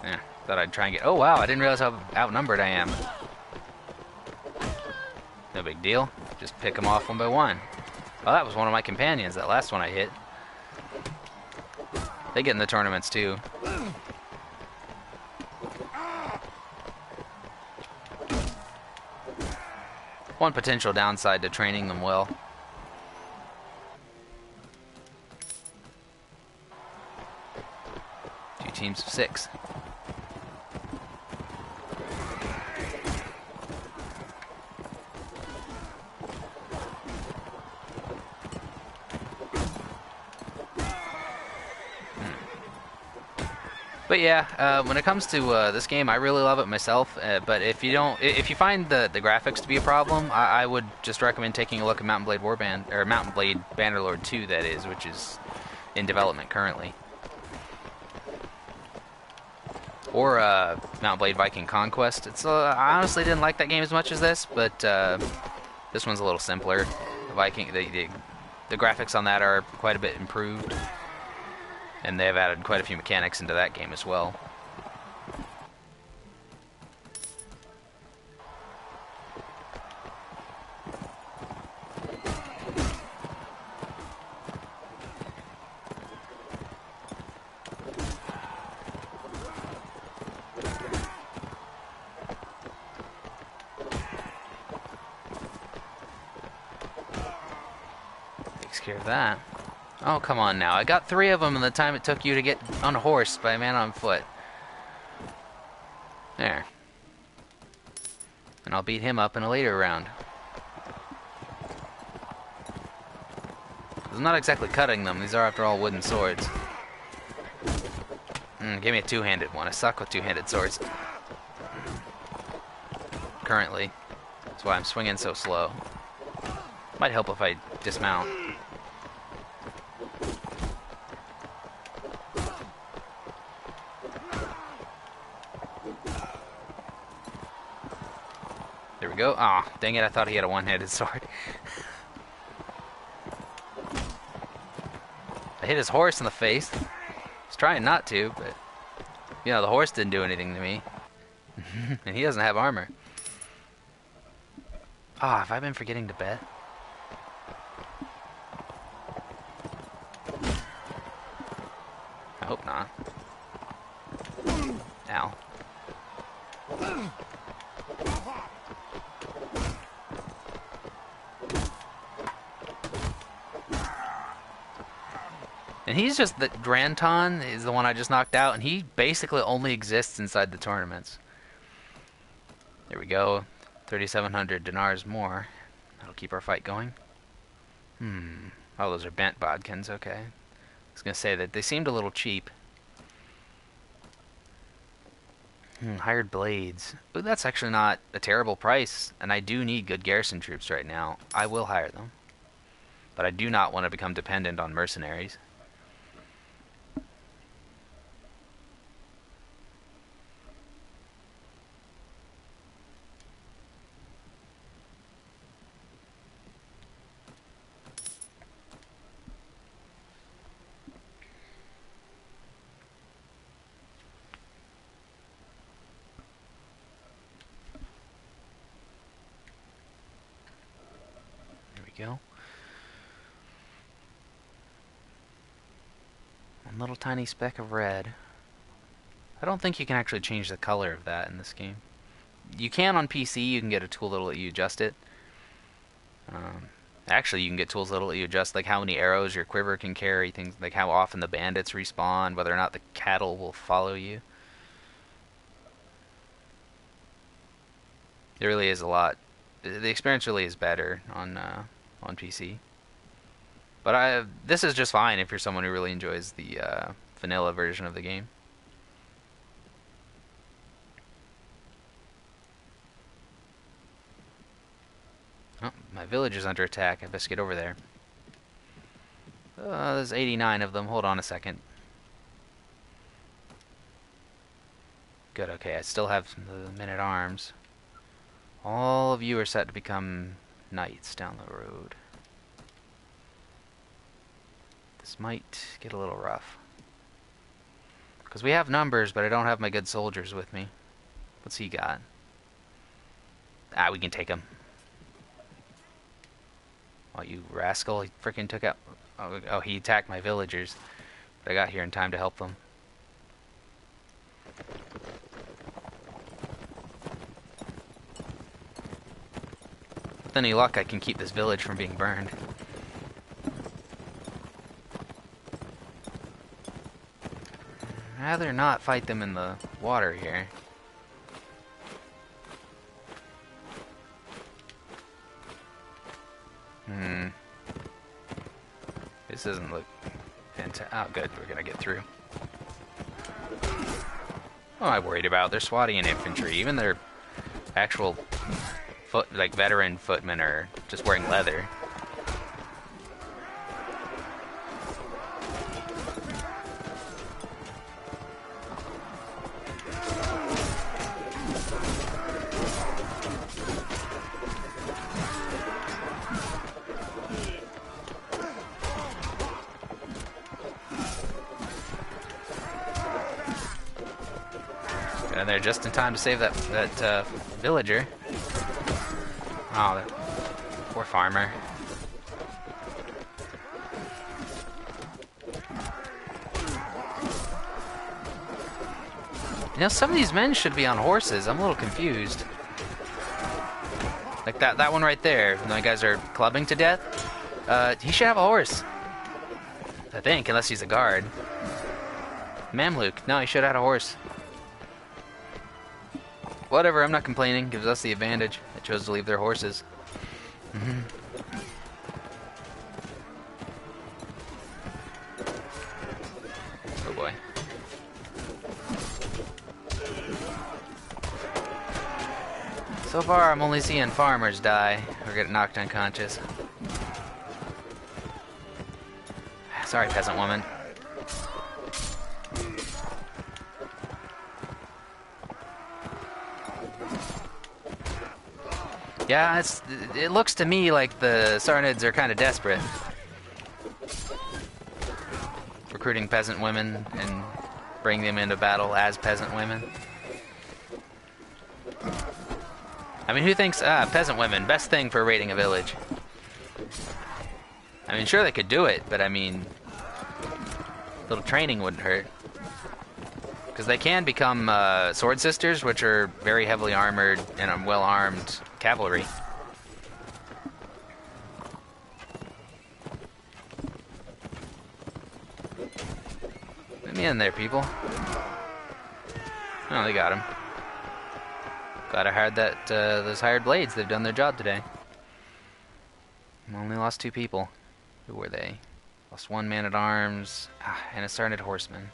Yeah, thought I'd try and get... Oh, wow, I didn't realize how outnumbered I am. No big deal. Just pick them off one by one. Oh, that was one of my companions, that last one I hit. They get in the tournaments, too. One potential downside to training them well. Two teams of 6. But yeah, when it comes to this game, I really love it myself. But if you find the graphics to be a problem, I would just recommend taking a look at Mountain Blade Warband, or Mountain Blade Bannerlord 2, that is, which is in development currently, or Mountain Blade Viking Conquest. I honestly didn't like that game as much as this, but this one's a little simpler. The graphics on that are quite a bit improved. And they've added quite a few mechanics into that game as well. Takes care of that. Oh, come on now. I got 3 of them in the time it took you to get on a horse by a man on foot. There. And I'll beat him up in a later round. I'm not exactly cutting them. These are, after all, wooden swords. Give me a two-handed one. I suck with two-handed swords. Currently. That's why I'm swinging so slow. Might help if I dismount. There we go. Aw, oh, dang it, I thought he had a one-handed sword. I hit his horse in the face. I was trying not to, but... You know, the horse didn't do anything to me. And he doesn't have armor. Ah, have I been forgetting to bet? I hope not. Ow. And he's just... The Granton is the one I just knocked out, and he basically only exists inside the tournaments. There we go. 3,700 dinars more. That'll keep our fight going. Oh, those are bent bodkins, okay. I was gonna say that they seemed a little cheap. Hired blades. Ooh, that's actually not a terrible price, and I do need good garrison troops right now. I will hire them. But I do not want to become dependent on mercenaries. Go. One little tiny speck of red. I don't think you can actually change the color of that in this game. You can on PC, you can get a tool that'll let you adjust it. Actually, you can get tools that'll let you adjust like how many arrows your quiver can carry, things like how often the bandits respawn, whether or not the cattle will follow you. It really is a lot. The experience really is better on PC. But this is just fine if you're someone who really enjoys the vanilla version of the game. Oh, my village is under attack. I best get over there. There's 89 of them. Hold on a second. Good, okay. I still have the men-at-arms. All of you are set to become knights down the road. This might get a little rough. Because we have numbers, but I don't have my good soldiers with me. What's he got? Ah, we can take him. Oh, you rascal. He freaking took out... Oh, he attacked my villagers. But I got here in time to help them. With any luck, I can keep this village from being burned. I'd rather not fight them in the water here. This doesn't look fantastic. Oh, good. We're gonna get through. What am I worried about? They're swatting and infantry. Even their actual veteran footmen are just wearing leather. And they're just in time to save that villager. Oh, that poor farmer. You know, some of these men should be on horses. I'm a little confused. Like that one right there. The guys are clubbing to death. He should have a horse. I think, unless he's a guard. Mamluk. No, he should have had a horse. Whatever, I'm not complaining. Gives us the advantage. They chose to leave their horses. Oh boy. So far, I'm only seeing farmers die or get knocked unconscious. Sorry, peasant woman. Yeah, it looks to me like the Sarnids are kind of desperate. Recruiting peasant women and bringing them into battle as peasant women. I mean, who thinks, peasant women, best thing for raiding a village? I mean, sure they could do it, but I mean, a little training wouldn't hurt. Because they can become sword sisters, which are very heavily armored and well-armed cavalry. Let me in there, people. Oh, they got him. Glad I hired those hired blades. They've done their job today. Only lost 2 people. Who were they? Lost 1 man-at-arms and a Sarnid horseman.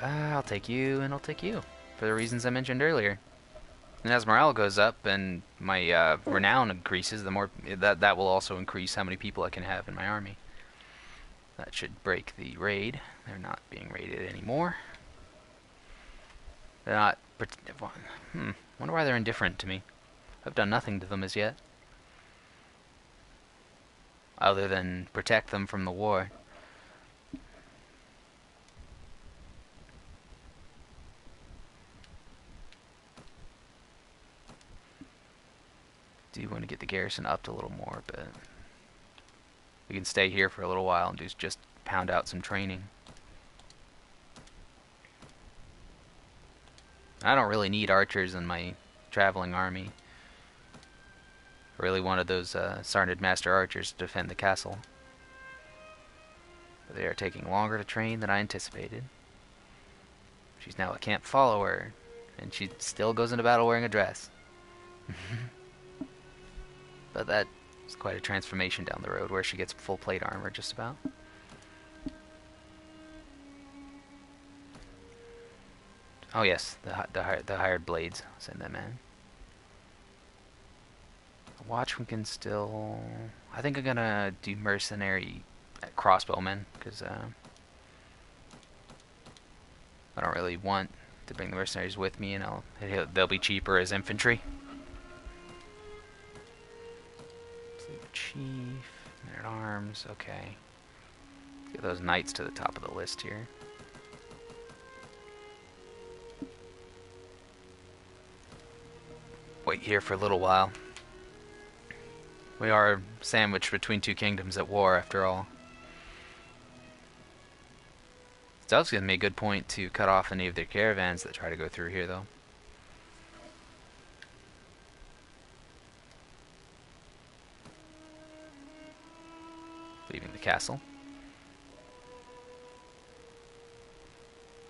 I'll take you, and I'll take you, for the reasons I mentioned earlier. And as morale goes up and my renown increases, the more that will also increase how many people I can have in my army. That should break the raid. They're not being raided anymore. They're not. Wonder why they're indifferent to me. I've done nothing to them as yet, other than protect them from the war. Do want to get the garrison up a little more, but we can stay here for a little while and just pound out some training. I don't really need archers in my traveling army. I really wanted those Sarnid master archers to defend the castle. But they are taking longer to train than I anticipated. She's now a camp follower, and she still goes into battle wearing a dress. But that is quite a transformation down the road, where she gets full plate armor just about. Oh yes, the hired blades. Send them in. Watch, we can still... I think I'm gonna do mercenary crossbowmen, because I don't really want to bring the mercenaries with me, and they'll be cheaper as infantry. Chief, man at arms, okay. Get those knights to the top of the list here. Wait here for a little while. We are sandwiched between two kingdoms at war, after all. It does give me a good point to cut off any of their caravans that try to go through here, though. Leaving the castle.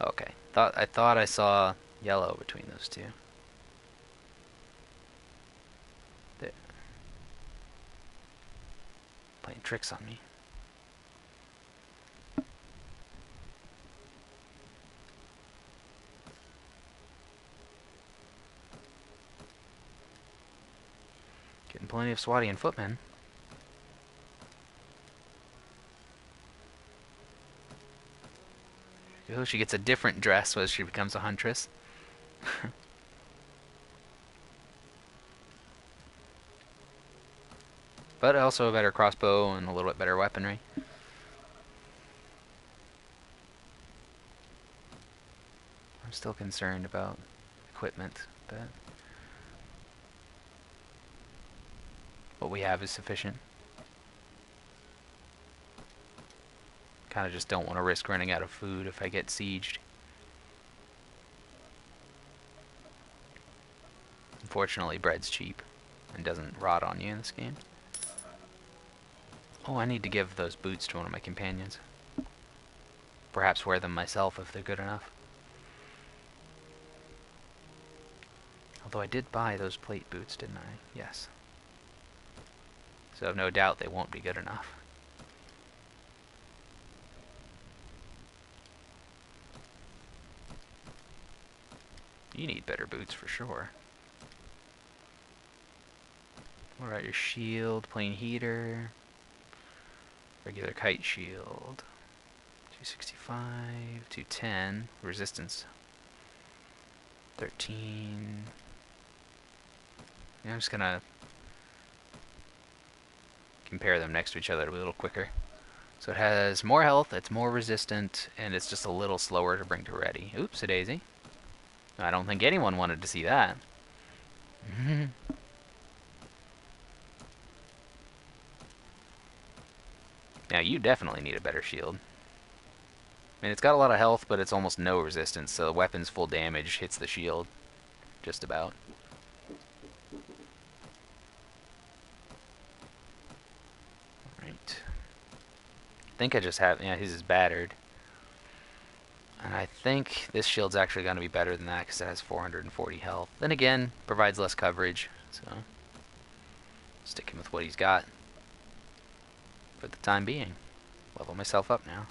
Okay. I thought I saw yellow between those two. They're playing tricks on me. Getting plenty of Swadian footmen. Oh, she gets a different dress as she becomes a huntress. But also a better crossbow and a little bit better weaponry. I'm still concerned about equipment, but what we have is sufficient. Kind of just don't want to risk running out of food if I get sieged. Unfortunately, bread's cheap and doesn't rot on you in this game. Oh, I need to give those boots to one of my companions. Perhaps wear them myself if they're good enough. Although I did buy those plate boots, didn't I? Yes. So I've no doubt they won't be good enough. You need better boots for sure. What about your shield? Plain heater. Regular kite shield. 265, 210. Resistance 13. Yeah, I'm just gonna compare them next to each other to be a little quicker. So it has more health, it's more resistant, and it's just a little slower to bring to ready. Oops, a daisy. I don't think anyone wanted to see that. Now you definitely need a better shield. I mean, it's got a lot of health, but it's almost no resistance, so the weapon's full damage hits the shield. Just about. Alright. I think I just have... yeah, his is battered. And I think this shield's actually going to be better than that because it has 440 health. Then again, provides less coverage, so stick him with what he's got for the time being. Level myself up now.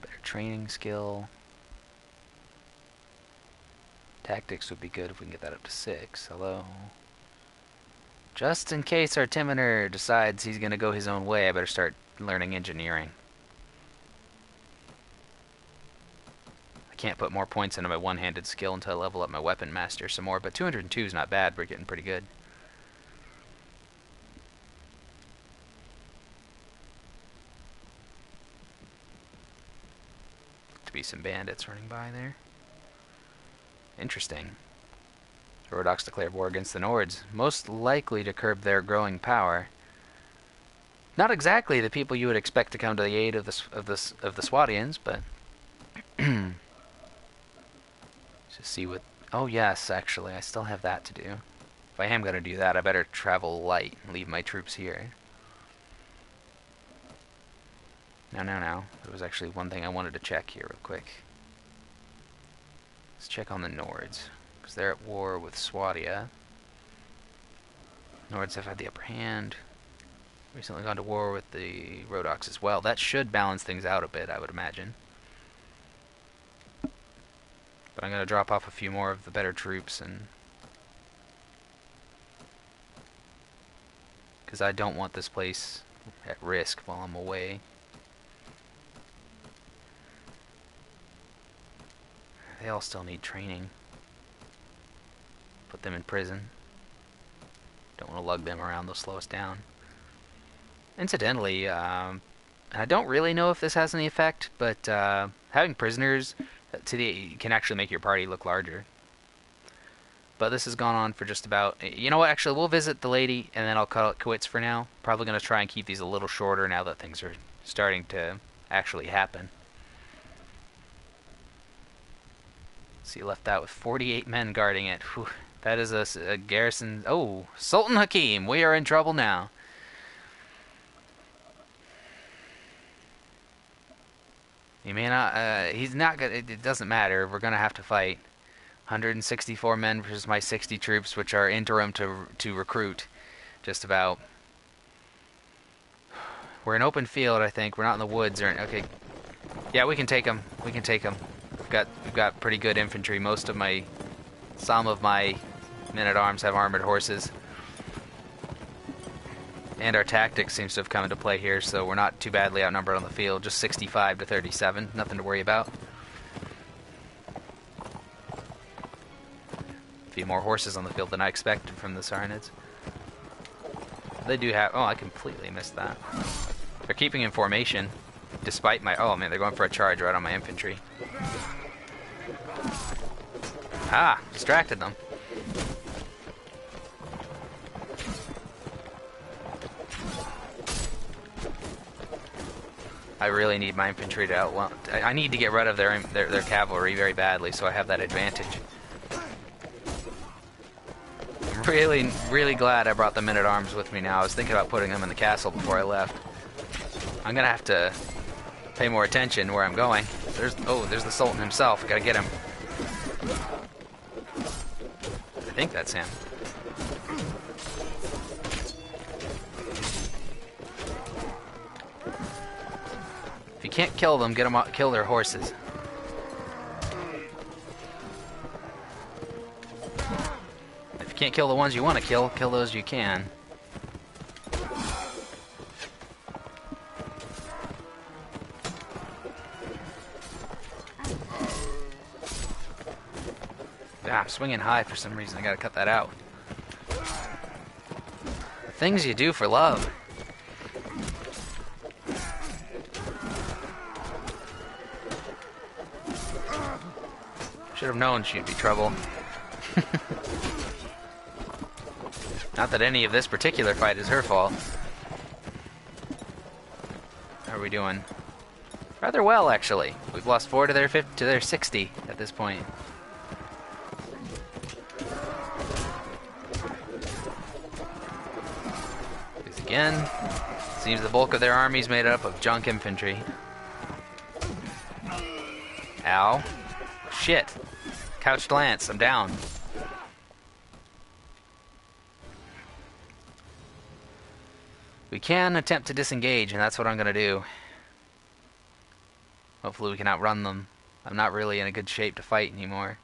Better training skill. Tactics would be good if we can get that up to 6. Hello. Just in case our Timoner decides he's going to go his own way, I better start learning engineering. I can't put more points into my one-handed skill until I level up my weapon master some more, but 202 is not bad. We're getting pretty good. To be some bandits running by there. Interesting. Rodox declared war against the Nords, most likely to curb their growing power. Not exactly the people you would expect to come to the aid of the Swadians, but just see what. Oh yes, actually, I still have that to do. If I am going to do that, I better travel light and leave my troops here. No. There was actually one thing I wanted to check here real quick. Let's check on the Nords, because they're at war with Swadia. Nords have had the upper hand. Recently gone to war with the Rodox as well. That should balance things out a bit, I would imagine. But I'm going to drop off a few more of the better troops, and because I don't want this place at risk while I'm away. They all still need training. Put them in prison. Don't want to lug them around, they'll slow us down. Incidentally, I don't really know if this has any effect, but having prisoners can actually make your party look larger. But this has gone on for just about... You know what, actually, we'll visit the lady, and then I'll call it quits for now. Probably going to try and keep these a little shorter now that things are starting to actually happen. So you left that with 48 men guarding it. Whew, that is a garrison... Oh, Sultan Hakim, we are in trouble now. You may not... he's not gonna... It doesn't matter, we're going to have to fight. 164 men versus my 60 troops, which are interim to recruit. Just about. We're in open field, I think. We're not in the woods or... Okay. Yeah, we can take them. We can take them. We've got pretty good infantry. Some of my men-at-arms have armored horses. And our tactics seems to have come into play here, so we're not too badly outnumbered on the field. Just 65 to 37. Nothing to worry about. A few more horses on the field than I expected from the Sarnids. They do have... Oh, I completely missed that. They're keeping in formation, despite my... Oh, man, they're going for a charge right on my infantry. Ah, distracted them. I really need my infantry to outlaw... I need to get rid of their cavalry very badly, so I have that advantage. Really glad I brought the men-at-arms with me now. I was thinking about putting them in the castle before I left. I'm gonna have to pay more attention where I'm going. There's the Sultan himself. Gotta get him. I think that's him. If you can't kill them, kill their horses. Can't kill the ones you want to kill those you can. Ah, I'm swinging high for some reason. I gotta cut that out. Things you do for love. Should have known she'd be trouble. Not that any of this particular fight is her fault. How are we doing? Rather well, actually. We've lost 4 to their 60 at this point. Because again, seems the bulk of their army's made up of junk infantry. Ow. Shit. Couched lance, I'm down. We can attempt to disengage, and that's what I'm going to do. Hopefully we can outrun them. I'm not really in a good shape to fight anymore.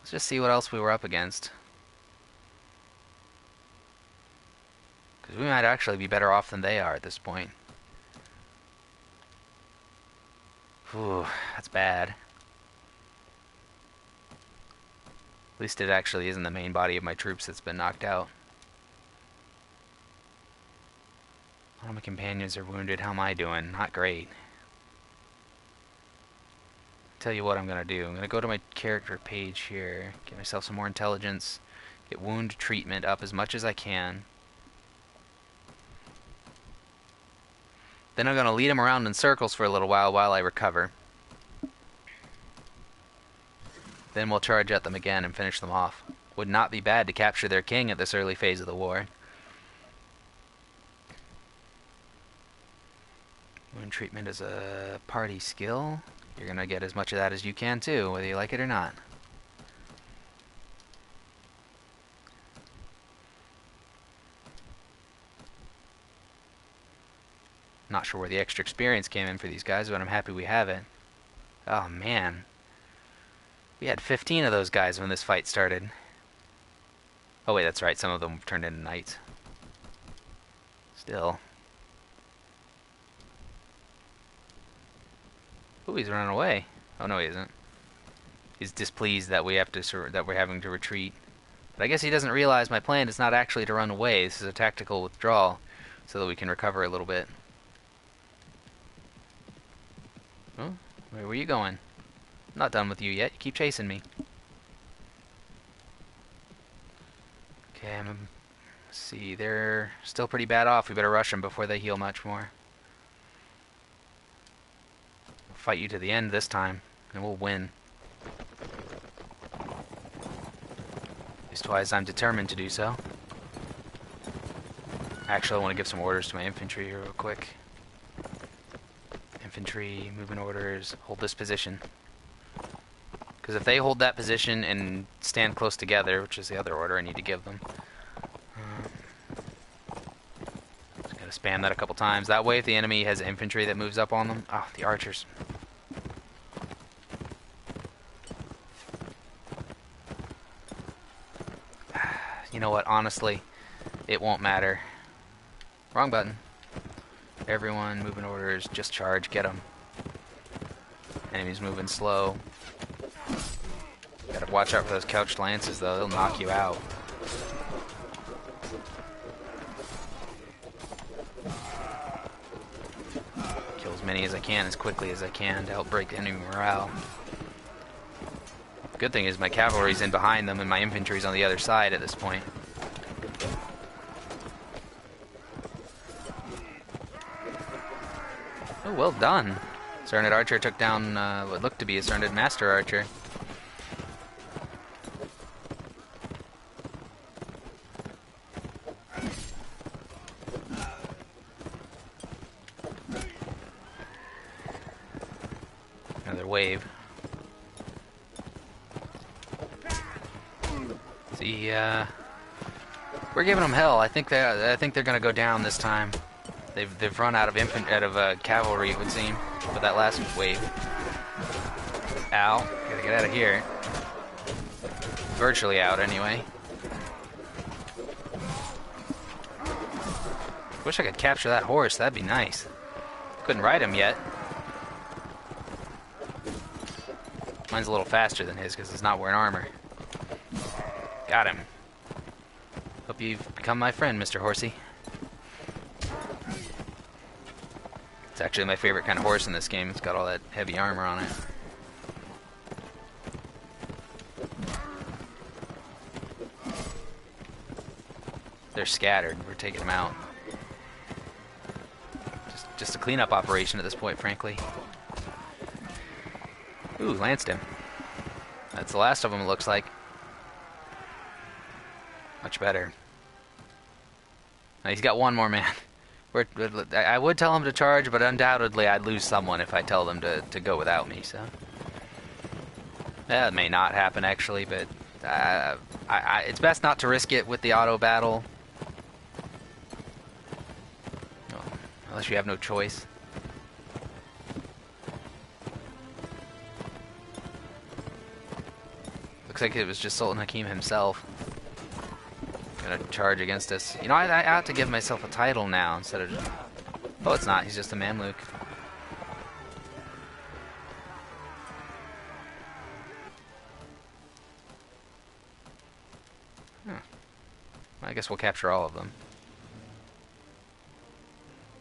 Let's just see what else we were up against. Because we might actually be better off than they are at this point. Ooh, that's bad. At least it actually isn't the main body of my troops that's been knocked out. All my companions are wounded. How am I doing? Not great. Tell you what I'm going to do. I'm going to go to my character page here. Get myself some more intelligence. Get wound treatment up as much as I can. Then I'm going to lead them around in circles for a little while I recover. Then we'll charge at them again and finish them off. Would not be bad to capture their king at this early phase of the war. Wound treatment is a party skill. You're going to get as much of that as you can too, whether you like it or not. Not sure where the extra experience came in for these guys, but I'm happy we have it. Oh man. We had 15 of those guys when this fight started. Oh wait, that's right, some of them turned into knights. Still. Ooh, he's running away. Oh no, he isn't. He's displeased that we have to that we're having to retreat. But I guess he doesn't realize my plan is not actually to run away. This is a tactical withdrawal so that we can recover a little bit. Oh, where were you going? I'm not done with you yet. You keep chasing me. Okay, let's see. They're still pretty bad off. We better rush them before they heal much more. We'll fight you to the end this time, and we'll win. Leastwise, I'm determined to do so. Actually, I want to give some orders to my infantry here real quick. Infantry, movement orders, hold this position. Because if they hold that position and stand close together, which is the other order I need to give them, just gotta spam that a couple times. That way, if the enemy has infantry that moves up on them, oh, the archers. You know what? Honestly, it won't matter. Wrong button. Everyone, movement orders, just charge, get them. Enemies moving slow. Gotta watch out for those couched lances, though. They'll knock you out. Kill as many as I can, as quickly as I can, to help break enemy morale. Good thing is my cavalry's in behind them and my infantry's on the other side at this point. Oh, well done. Sergeant Archer took down what looked to be a Sergeant Master Archer. Another wave. See, we're giving them hell. I think they're gonna go down this time. They've run out of cavalry, it would seem, with that last wave. Ow! Gotta get out of here. Virtually out, anyway. Wish I could capture that horse. That'd be nice. Couldn't ride him yet. Mine's a little faster than his because it's not wearing armor. Got him. Hope you've become my friend, Mr. Horsey. It's actually my favorite kind of horse in this game. It's got all that heavy armor on it. They're scattered. We're taking them out. Just a cleanup operation at this point, frankly. Ooh, lanced him. That's the last of them, it looks like. Much better. Now, he's got one more man. I would tell him to charge, but undoubtedly I'd lose someone if I tell them to go without me, so. That may not happen, actually, but it's best not to risk it with the auto battle. Well, unless you have no choice. Looks like it was just Sultan Hakim himself. Gonna charge against us. You know, I ought to give myself a title now instead of just... Oh, it's not. He's just a Mamluk. Huh. I guess we'll capture all of them.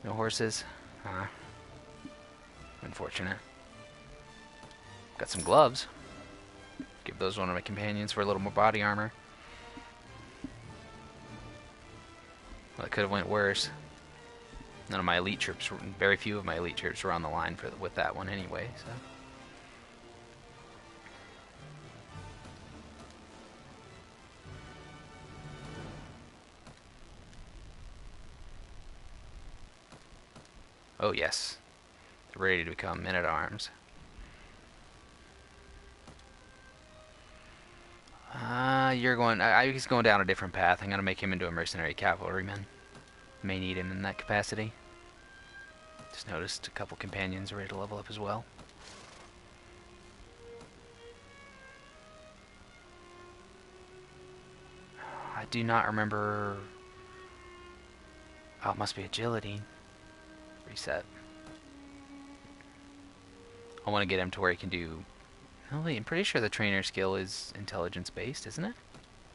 No horses? Unfortunate. Got some gloves. Give those one of my companions for a little more body armor. Well, it could have went worse. None of my elite troops, very few of my elite troops were on the line with that one anyway, so. Oh yes, they're ready to become men-at-arms. He's going down a different path. I'm gonna make him into a mercenary cavalryman. May need him in that capacity. Just noticed a couple companions are ready to level up as well. I do not remember... Oh, it must be agility. Reset. I want to get him to where he can do... Oh wait, I'm pretty sure the trainer skill is intelligence based, isn't it?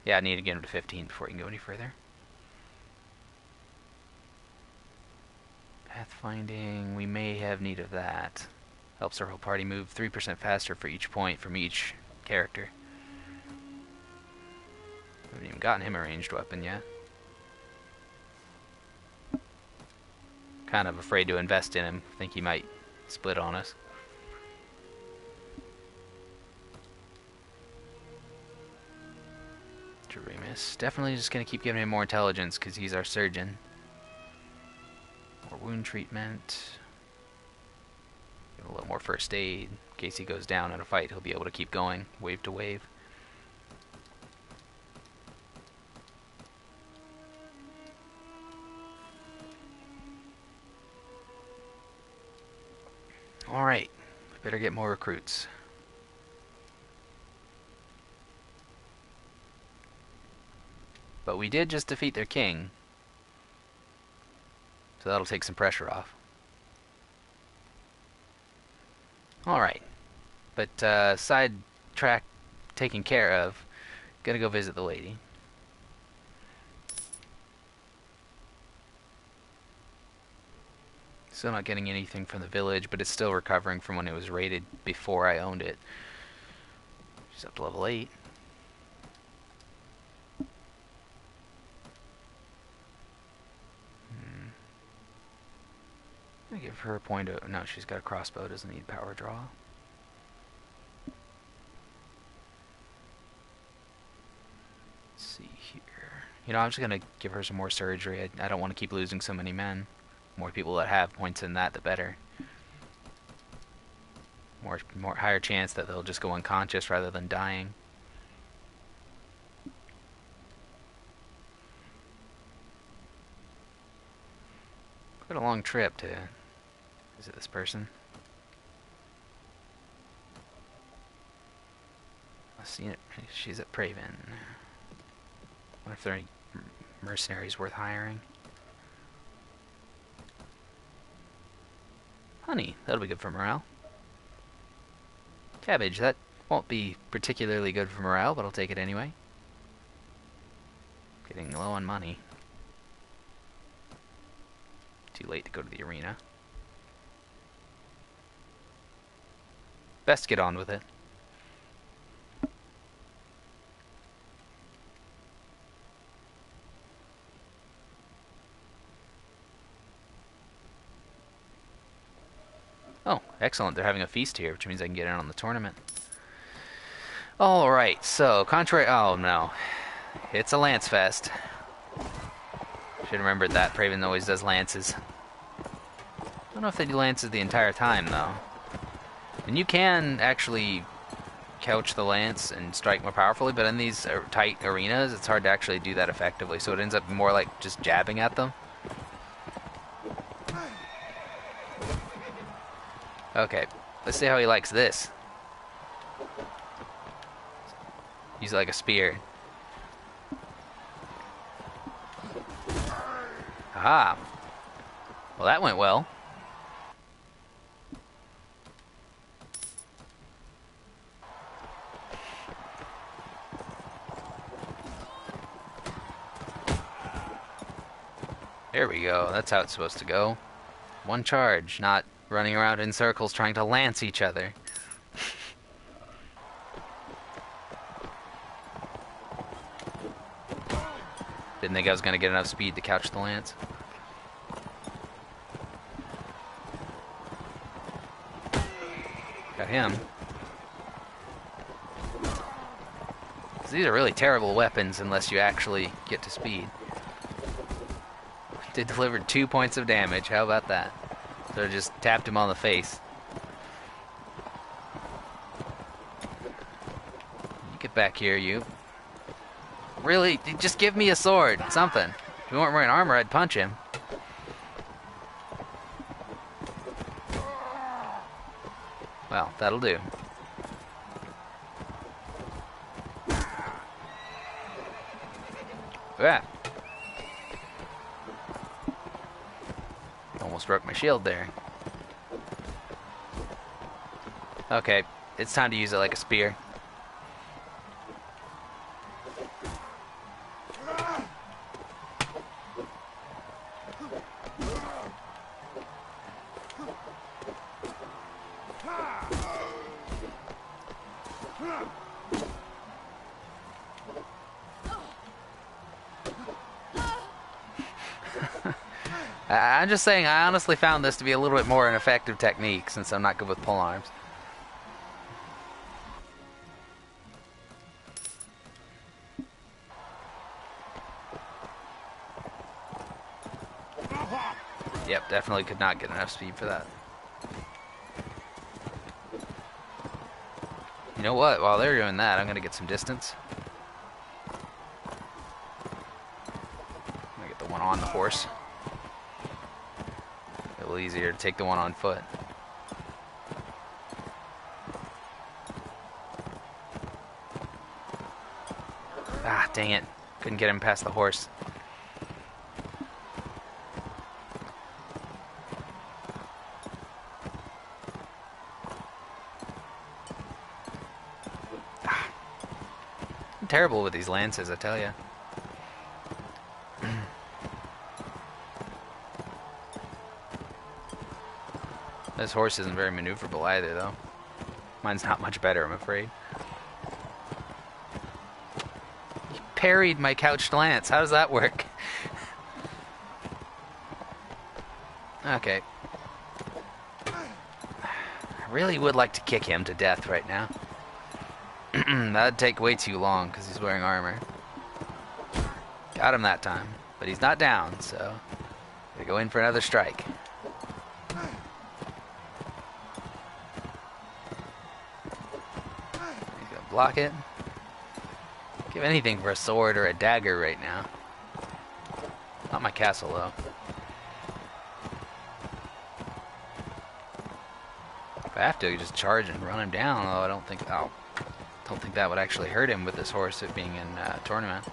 Yeah, I need to get him to 15 before he can go any further. Pathfinding, we may have need of that. Helps our whole party move 3% faster for each point from each character. I haven't even gotten him a ranged weapon yet. Kind of afraid to invest in him. Think he might split on us. Remus. Definitely just going to keep giving him more intelligence because he's our surgeon. More wound treatment. Give him a little more first aid. In case he goes down in a fight, he'll be able to keep going, wave to wave. Alright, we better get more recruits. But we did just defeat their king. So that'll take some pressure off. Alright. But sidetrack taken care of. Gonna go visit the lady. Still not getting anything from the village, but it's still recovering from when it was raided before I owned it. She's up to level 8. I'm gonna give her a point of... No, she's got a crossbow, doesn't need power draw. Let's see here. You know, I'm just gonna give her some more surgery. I don't want to keep losing so many men. More people that have points in that, the better. More higher chance that they'll just go unconscious rather than dying. Quite a long trip to visit this person. I've seen it. She's at Praven. Wonder if there are any mercenaries worth hiring. Honey, that'll be good for morale. Cabbage, that won't be particularly good for morale, but I'll take it anyway. Getting low on money. Too late to go to the arena. Best get on with it. Oh, excellent. They're having a feast here, which means I can get in on the tournament. Alright, so, contrary... Oh, no. It's a lance fest. Should have remembered that. Praven always does lances. I don't know if they do lances the entire time, though. And you can actually couch the lance and strike more powerfully, but in these tight arenas, it's hard to actually do that effectively, so it ends up more like just jabbing at them. Okay, let's see how he likes this. Use it like a spear. Aha! Well, that went well. There we go. That's how it's supposed to go. One charge, not running around in circles trying to lance each other. Didn't think I was going to get enough speed to couch the lance. Got him. These are really terrible weapons unless you actually get to speed. They delivered 2 points of damage. How about that? So I just tapped him on the face. You get back here, you. Really? Just give me a sword. Something. If you weren't wearing armor, I'd punch him. Well, that'll do. Yeah. Almost broke my shield there. Okay, it's time to use it like a spear. I'm just saying, I honestly found this to be a little bit more an effective technique since I'm not good with pole arms. Yep, definitely could not get enough speed for that. You know what? While they're doing that, I'm going to get some distance. I'm going to get the one on the horse. A little easier to take the one on foot. Ah, dang it. Couldn't get him past the horse. I'm terrible with these lances, I tell ya. This horse isn't very maneuverable either, though. Mine's not much better, I'm afraid. He parried my couched lance. How does that work? Okay. I really would like to kick him to death right now. That'd take way too long because he's wearing armor. Got him that time, but he's not down, so gotta go in for another strike. He's gonna block it. Give anything for a sword or a dagger right now. Not my castle though. If I have to just charge and run him down, though, I don't think that would actually hurt him with this horse, it being in a tournament.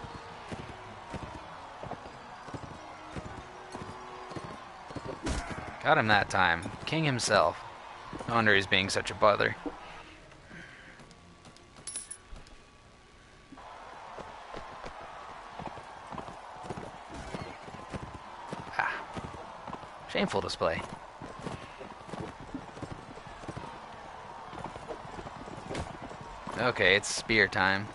Got him that time. King himself. No wonder he's being such a bother. Ah. Shameful display. Okay, it's spear time.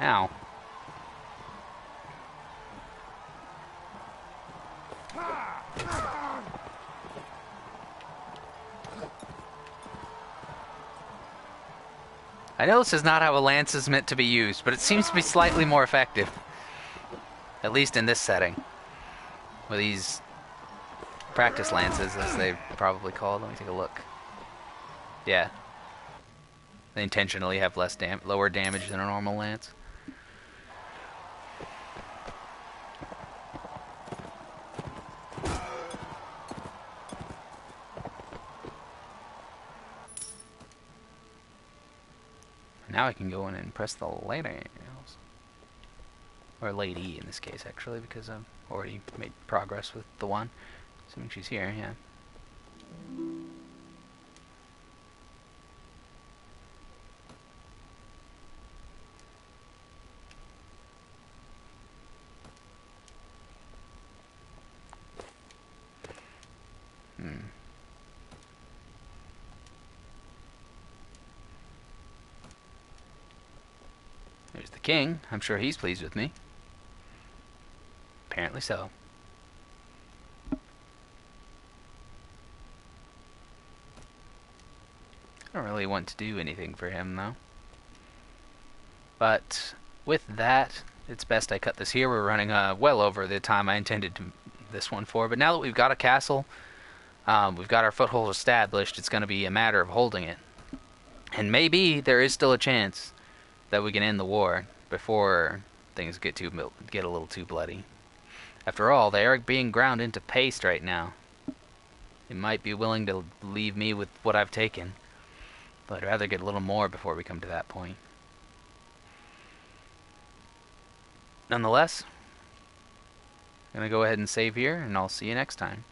Ow. I know this is not how a lance is meant to be used, but it seems to be slightly more effective. At least in this setting. With these practice lances, as they're probably called. Let me take a look. Yeah. They intentionally have lower damage than a normal lance. Now I can go in and press the lady, or lady in this case, actually, because I've already made progress with the one. Assuming she's here, yeah. There's the king. I'm sure he's pleased with me. Apparently so. I don't really want to do anything for him, though. But with that, it's best I cut this here. We're running well over the time I intended this one for. But now that we've got a castle, we've got our foothold established, it's going to be a matter of holding it. And maybe there is still a chance that we can end the war before things get a little too bloody. After all, they are being ground into paste right now. They might be willing to leave me with what I've taken, but I'd rather get a little more before we come to that point. Nonetheless, I'm gonna go ahead and save here, and I'll see you next time.